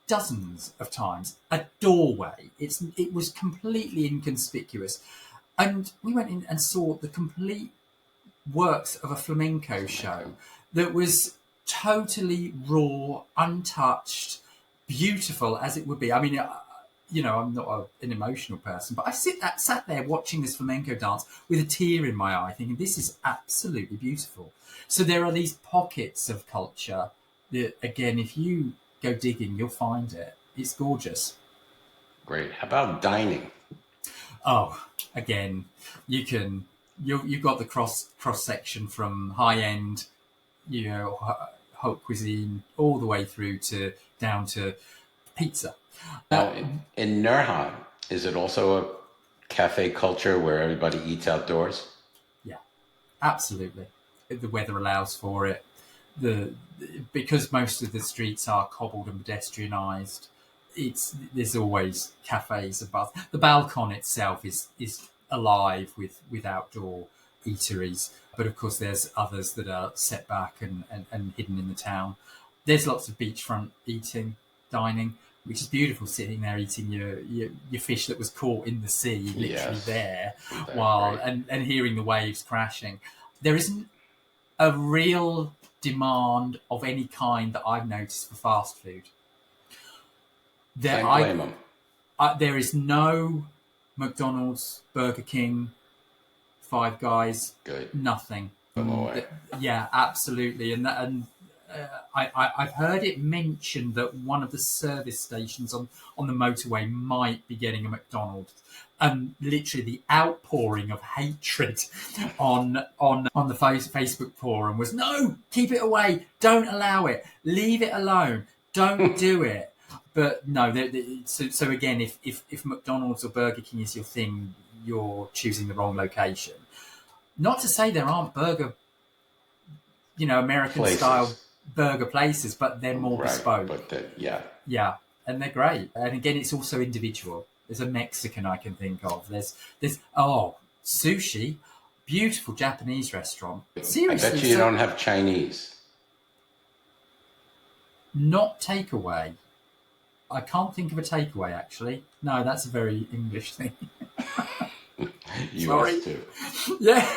dozens of times. A doorway. It was completely inconspicuous, and we went in and saw the complete works of a flamenco show that was totally raw, untouched, beautiful as it would be. I mean, I'm not an emotional person, but I sat there watching this flamenco dance with a tear in my eye thinking, this is absolutely beautiful. So there are these pockets of culture that, again, if you go digging, you'll find it. It's gorgeous. Great. How about dining? Oh, again, you've got the cross section from high end, haute cuisine, all the way through to down to pizza. Now, in Nerja, is it also a cafe culture where everybody eats outdoors? Yeah, absolutely. The weather allows for it. Because most of the streets are cobbled and pedestrianised, there's always cafes above. The Balcon itself is alive with outdoor eateries, but of course there's others that are set back and hidden in the town. There's lots of beachfront dining, which is beautiful, sitting there eating your fish that was caught in the sea, literally there, while and hearing the waves crashing. There isn't a real demand of any kind that I've noticed for fast food. Can't blame them. There is no McDonald's, Burger King, Five Guys. Good. Nothing. Away. Yeah, absolutely. And I've heard it mentioned that one of the service stations on the motorway might be getting a McDonald's. Literally the outpouring of hatred on the Facebook forum was, no, keep it away, don't allow it, leave it alone, don't do it. But no, so again, if McDonald's or Burger King is your thing, you're choosing the wrong location. Not to say there aren't American style burger places, but they're more bespoke. But yeah, and they're great. And again, it's also individual. There's a Mexican I can think of. There's sushi, beautiful Japanese restaurant. Seriously, I bet you don't have Chinese. Not takeaway. I can't think of a takeaway, actually. No, that's a very English thing. Sorry. Too. Yeah.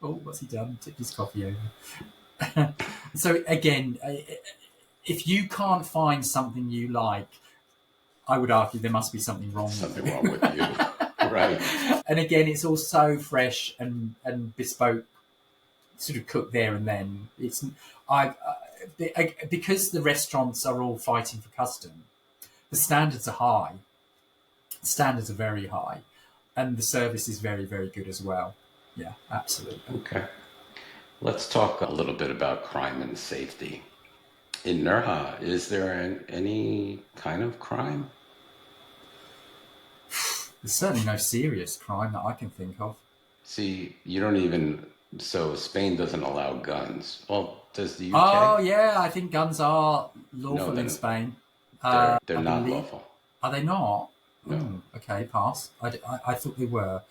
Oh, what's he done? Tipped his coffee over. So again, if you can't find something you like, I would argue there must be something wrong with you. Right. And again, it's all so fresh and bespoke, sort of cooked there and then. Because the restaurants are all fighting for custom, the standards are high. Standards are very high, and the service is very, very good as well. Yeah, absolutely. Okay. Let's talk a little bit about crime and safety. In Nerja, is there any kind of crime? There's certainly no serious crime that I can think of. See, so Spain doesn't allow guns. Well, does the UK? Oh, yeah, I think guns are lawful in Spain. They're not lawful. Are they not? No. Okay, pass. I thought they were.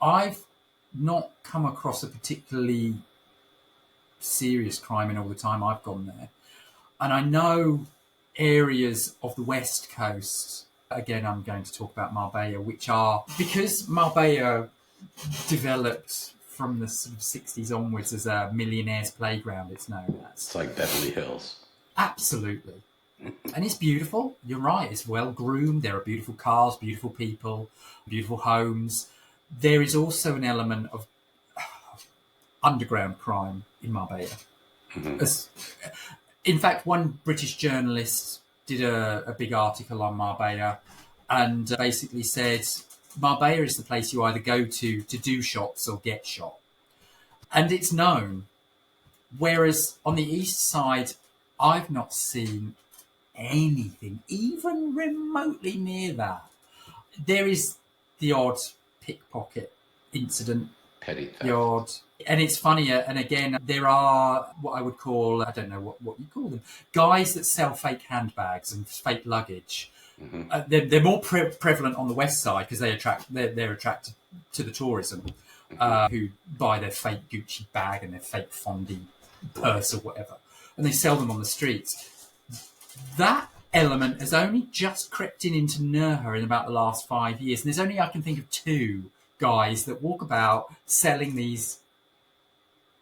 I've not come across a particularly serious crime in all the time I've gone there. And I know areas of the West Coast, again, I'm going to talk about Marbella, which are, because Marbella developed from the sort of 60s onwards as a millionaire's playground, it's known as. It's like Beverly Hills. Absolutely. And it's beautiful. You're right. It's well groomed. There are beautiful cars, beautiful people, beautiful homes. There is also an element of underground crime in Marbella. In fact, one British journalist did a big article on Marbella and basically said Marbella is the place you either go to do shots or get shot. And it's known. Whereas on the east side, I've not seen anything even remotely near that. There is the odd pickpocket incident, Petty theft. the odd, and it's funny. And again, there are what I would call, I don't know what you call them, guys that sell fake handbags and fake luggage. They're more prevalent on the west side because they're attracted to the tourism, who buy their fake Gucci bag and their fake Fondi purse or whatever, and they sell them on the streets. That element has only just crept into Nerja in about the last 5 years. And there's only, I can think of 2 guys that walk about selling these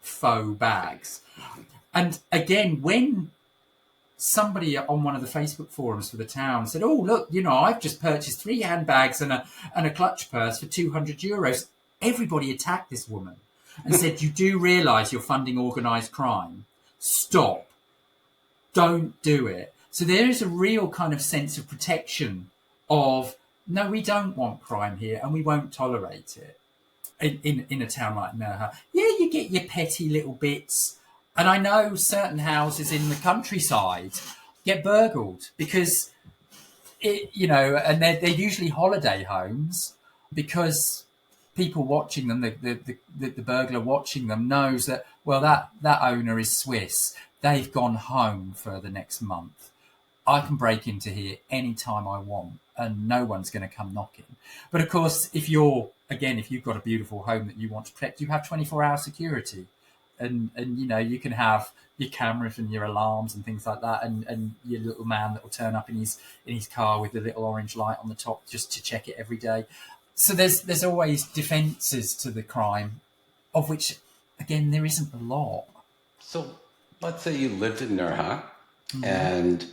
faux bags. And again, when somebody on one of the Facebook forums for the town said, oh, look, I've just purchased 3 handbags and a clutch purse for €200, everybody attacked this woman and said, you do realise you're funding organised crime. Stop. Don't do it. So there is a real kind of sense of protection of, no, we don't want crime here and we won't tolerate it in a town like Nerja. Yeah, you get your petty little bits. And I know certain houses in the countryside get burgled because, and they're usually holiday homes because people watching them, the burglar watching them knows that, well, that owner is Swiss. They've gone home for the next month. I can break into here anytime I want and no one's going to come knocking. But of course, if you've got a beautiful home that you want to protect, you have 24-hour security. And you can have your cameras and your alarms and things like that, and your little man that will turn up in his car with the little orange light on the top just to check it every day. So there's always defences to the crime, of which, again, there isn't a lot. So let's say you lived in Nerja and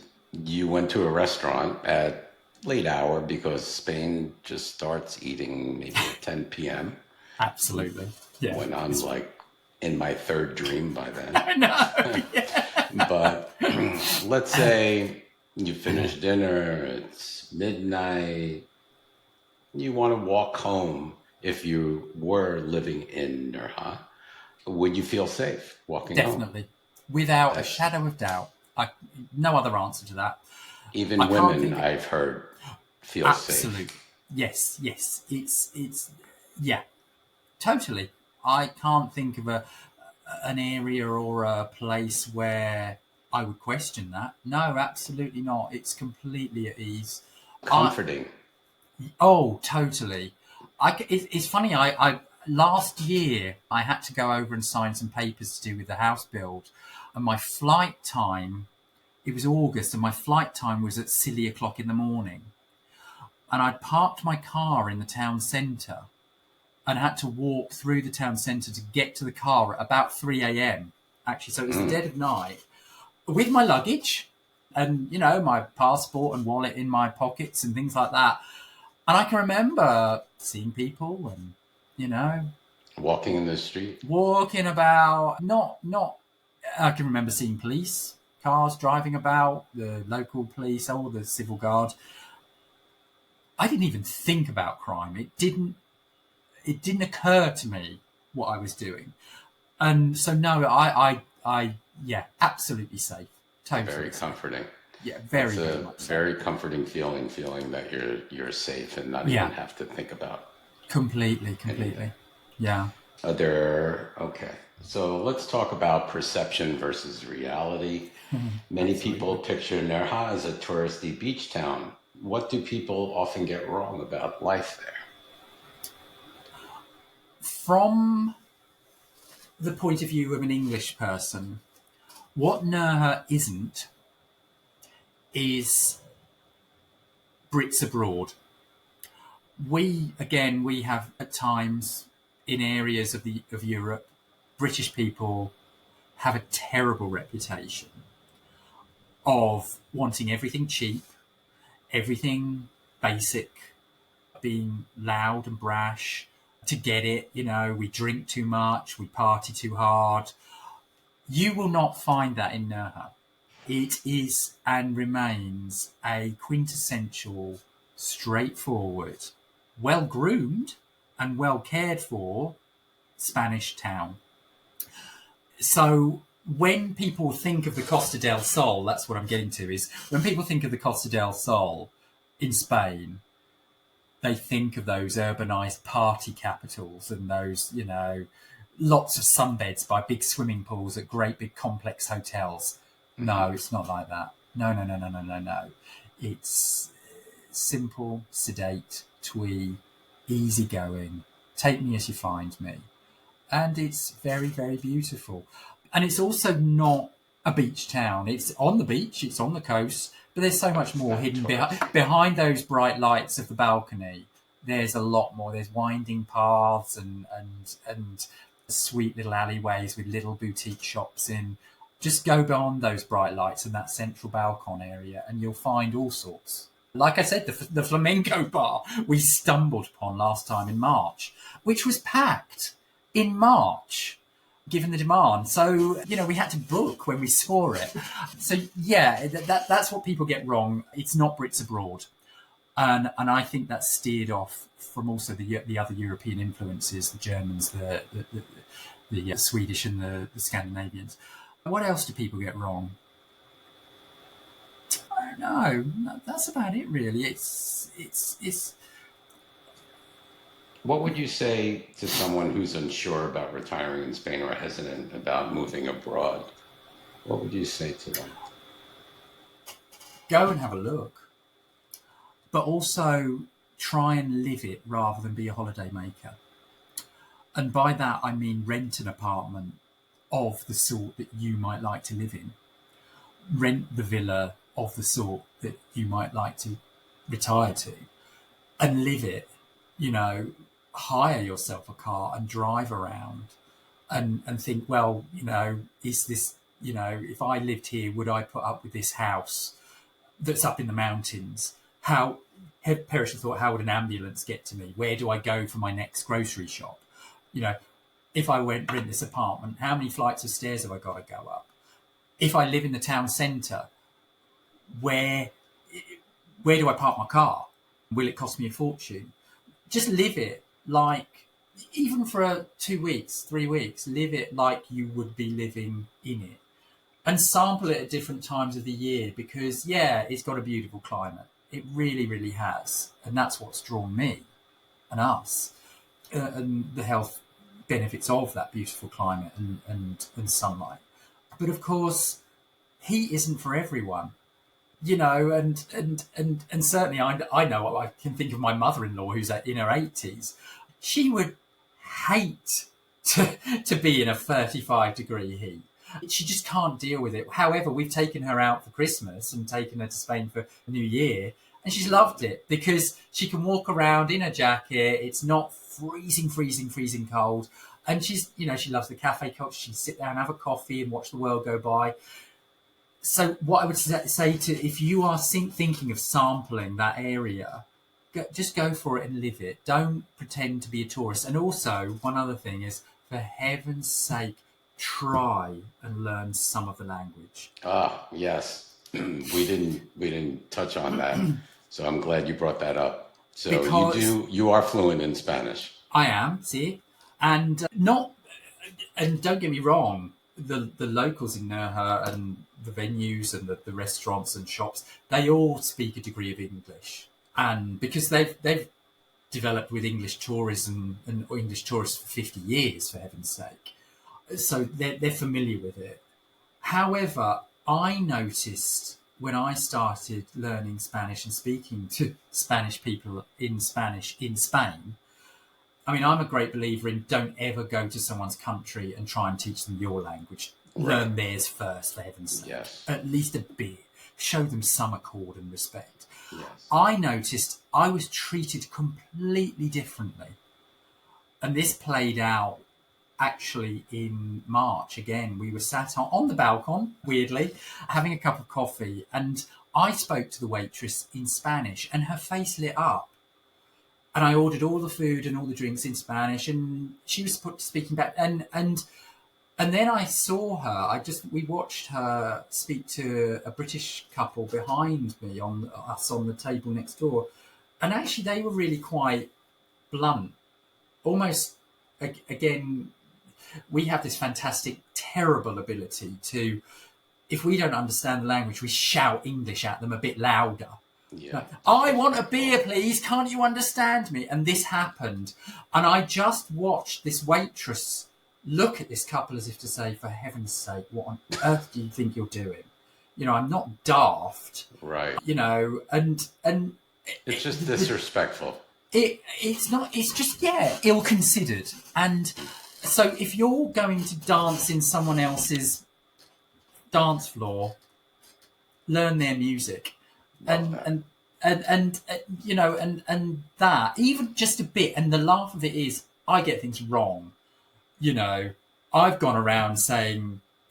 you went to a restaurant at late hour because Spain just starts eating maybe at 10 p.m. Absolutely. Yeah. When I'm in my third dream by then. I know. Yeah. But let's say you finish dinner, it's midnight, you want to walk home. If you were living in Nerja, would you feel safe walking home? Definitely. Without a shadow of doubt. No other answer to that. Even women, I've heard, feel absolutely. safe. Yes. It's yeah, totally. I can't think of an area or a place where I would question that. No, absolutely not. It's completely at ease. Comforting. Totally. It's funny. I last year I had to go over and sign some papers to do with the house build, and my flight time, it was August, and my flight time was at silly o'clock in the morning, and I'd parked my car in the town centre and had to walk through the town centre to get to the car at about 3 a.m. actually. So it was the dead of night with my luggage and, my passport and wallet in my pockets and things like that. And I can remember seeing people and, walking in the street. Walking about, I can remember seeing police cars driving about, the local police or the civil guard. I didn't even think about crime. It didn't occur to me what I was doing. And so, no, I absolutely safe. Totally. Very comforting. Yeah, very, it's very much so. Very comforting feeling that you're safe and not even have to think about. Completely. Yeah. Okay. So let's talk about perception versus reality. Many people picture Nerja as a touristy beach town. What do people often get wrong about life there? From the point of view of an English person, what Nerja isn't is Brits abroad. We have at times in areas of Europe, British people have a terrible reputation of wanting everything cheap, everything basic, being loud and brash to get it. We drink too much, we party too hard. You will not find that in Nerja. It is and remains a quintessential, straightforward, well-groomed and well cared for Spanish town. So when people think of the Costa del Sol, that's what I'm getting to, is when people think of the Costa del Sol in Spain, they think of those urbanized party capitals and those, lots of sunbeds by big swimming pools at great big complex hotels. No, it's not like that. No. It's simple, sedate, twee, easygoing. Take me as you find me. And it's very, very beautiful. And it's also not a beach town. It's on the beach, it's on the coast, but there's so much more hidden behind those bright lights of the balcony. There's a lot more. There's winding paths and sweet little alleyways with little boutique shops in. Just go beyond those bright lights in that central balcony area and you'll find all sorts. Like I said, the flamenco bar we stumbled upon last time in March, which was packed in March, given the demand. So, we had to book when we saw it. So, yeah, that's what people get wrong. It's not Brits abroad. And I think that steered off from also the other European influences, the Germans, the Swedish and the Scandinavians. What else do people get wrong? I don't know. That's about it, really. It's. What would you say to someone who's unsure about retiring in Spain or hesitant about moving abroad? What would you say to them? Go and have a look. But also try and live it rather than be a holiday maker. And by that, I mean rent an apartment of the sort that you might like to live in. Rent the villa of the sort that you might like to retire to and live it. Hire yourself a car and drive around and think, well, is this, if I lived here, would I put up with this house that's up in the mountains? How, perish the thought, how would an ambulance get to me? Where do I go for my next grocery shop? If I rent this apartment, how many flights of stairs have I got to go up? If I live in the town centre, where do I park my car? Will it cost me a fortune? Just live it like, even for 2 weeks, 3 weeks, live it like you would be living in it. And sample it at different times of the year because, yeah, it's got a beautiful climate. It really, really has. And that's what's drawn me and us and the health benefits of that beautiful climate and sunlight. But of course, heat isn't for everyone. And certainly I know, I can think of my mother-in-law who's in her 80s. She would hate to be in a 35-degree heat. She just can't deal with it. However, we've taken her out for Christmas and taken her to Spain for New Year, and she's loved it because she can walk around in a jacket. It's not freezing cold. And she's, she loves the cafe culture. She can sit down, have a coffee and watch the world go by. So what I would say if you are thinking of sampling that area, just go for it and live it. Don't pretend to be a tourist. And also, one other thing is, for heaven's sake, try and learn some of the language. Ah, yes. we didn't touch on that. So I'm glad you brought that up. So you are fluent in Spanish. I am, see? And and don't get me wrong, the locals in Nerja and the venues and the restaurants and shops, they all speak a degree of English. And because they've developed with English tourism and English tourists for 50 years, for heaven's sake. So they're familiar with it. However, I noticed when I started learning Spanish and speaking to Spanish people in Spanish in Spain, I mean, I'm a great believer in don't ever go to someone's country and try and teach them your language. Right. Learn theirs first, for heaven's sake. Yes. At least a bit. Show them some accord and respect. Yes. I noticed I was treated completely differently. And this played out actually in March. Again, we were sat on the balcony, weirdly, having a cup of coffee. And I spoke to the waitress in Spanish and her face lit up. And I ordered all the food and all the drinks in Spanish, and she was speaking back. And then I saw her. We watched her speak to a British couple behind me on the table next door, and actually they were really quite blunt. Almost, again, we have this fantastic, terrible ability to, if we don't understand the language, we shout English at them a bit louder. Yeah. I want a beer, please. Can't you understand me? And this happened. And I just watched this waitress look at this couple as if to say, for heaven's sake, what on earth do you think you're doing? You know, I'm not daft. Right. You know, and it's just disrespectful. It's not, it's just, ill-considered. And so if you're going to dance in someone else's dance floor, learn their music. And you know, and that, even just a bit, and the laugh of it is, I get things wrong. You know, I've gone around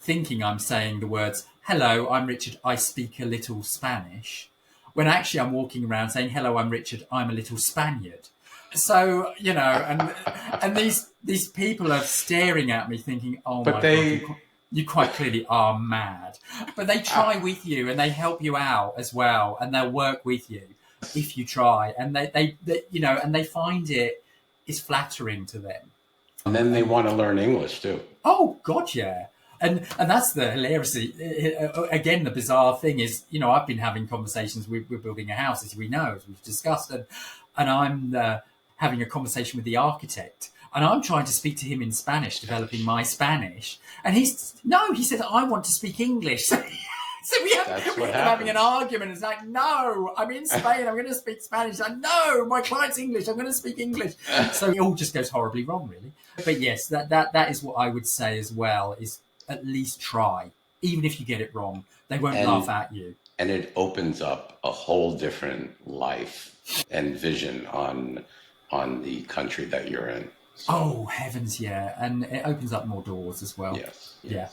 thinking I'm saying the words, hello, I'm Richard, I speak a little Spanish, when actually I'm walking around saying, hello, I'm Richard, I'm a little Spaniard. So, you know, and these people are staring at me thinking, oh my God, you quite clearly are mad. But they try with you and they help you out as well, and they'll work with you if you try. And they you know, and they find it is flattering to them. And then they want to learn English too. Oh God, yeah. And that's the hilarity. Again, the bizarre thing is, you know, I've been having conversations. We're building a house, as we know, as we've discussed, and I'm having a conversation with the architect. And I'm trying to speak to him in Spanish, developing my Spanish. And he said, I want to speak English. So we're having an argument. It's like, no, I'm in Spain. I'm going to speak Spanish. Like, no, my client's English. I'm going to speak English. So it all just goes horribly wrong, really. But yes, that is what I would say as well, is at least try. Even if you get it wrong, they won't laugh at you. And it opens up a whole different life and vision on the country that you're in. So. Oh, heavens, yeah. And it opens up more doors as well. Yes. Yeah.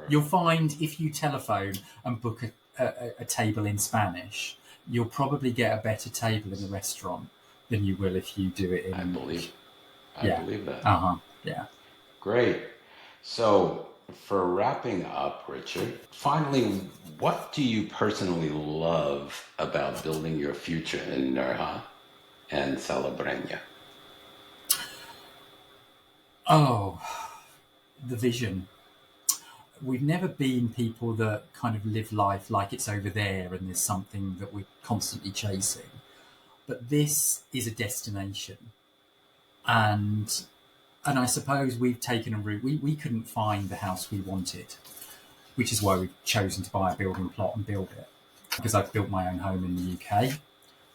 You'll find if you telephone and book a table in Spanish, you'll probably get a better table in the restaurant than you will if you do it in English. I believe that. Yeah. Great. So for wrapping up, Richard, finally, what do you personally love about building your future in Nerja and Salobreña? Oh, the vision. We've never been people that kind of live life like it's over there and there's something that we're constantly chasing. But this is a destination. And I suppose we've taken a route. We couldn't find the house we wanted, which is why we've chosen to buy a building plot and build it. Because I've built my own home in the UK.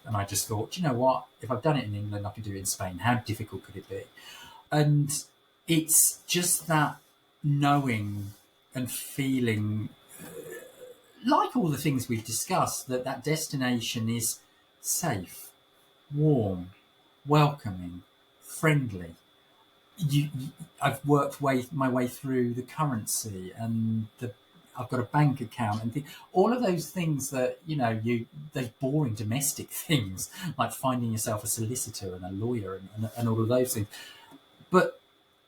And I just thought, you know what? If I've done it in England, I can do it in Spain. How difficult could it be? And it's just that knowing and feeling, like all the things we've discussed, that destination is safe, warm, welcoming, friendly. I've worked my way through the currency and I've got a bank account and all of those things that, you know, those boring domestic things, like finding yourself a solicitor and a lawyer and all of those things. But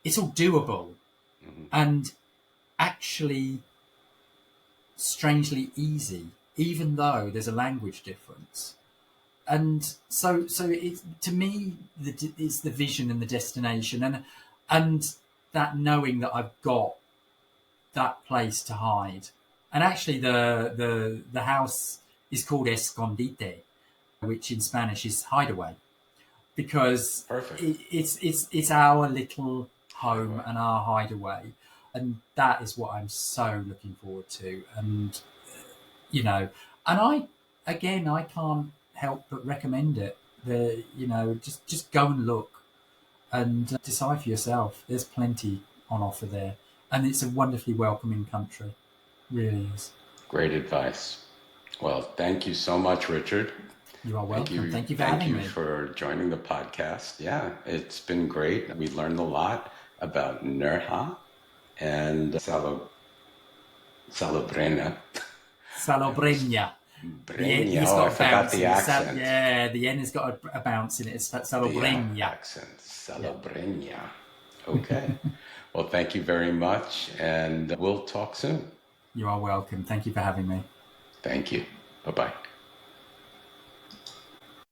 it's all doable and actually strangely easy, even though there's a language difference. And so it's, to me, it's the vision and the destination and that knowing that I've got that place to hide. And actually the house is called Escondite, which in Spanish is hideaway, because it's our little home and our hideaway. And that is what I'm so looking forward to. And, you know, and I can't help but recommend it. You know, just go and look. and decide for yourself. There's plenty on offer there. And it's a wonderfully welcoming country. Really is. Great advice. Well, thank you so much, Richard. You are welcome. Thank you for Thank having you me. for joining the podcast. Yeah, it's been great. We learned a lot about Nerja and Salobrena. Salobrena. The Breña. N's Oh, I got a forgot bounce the in it. accent. Yeah, the N has got a bounce in it. It's The Salobrena. accent. Yeah. Salobrena. Okay. Well, thank you very much, and we'll talk soon. You are welcome. Thank you for having me. Thank you. Bye-bye.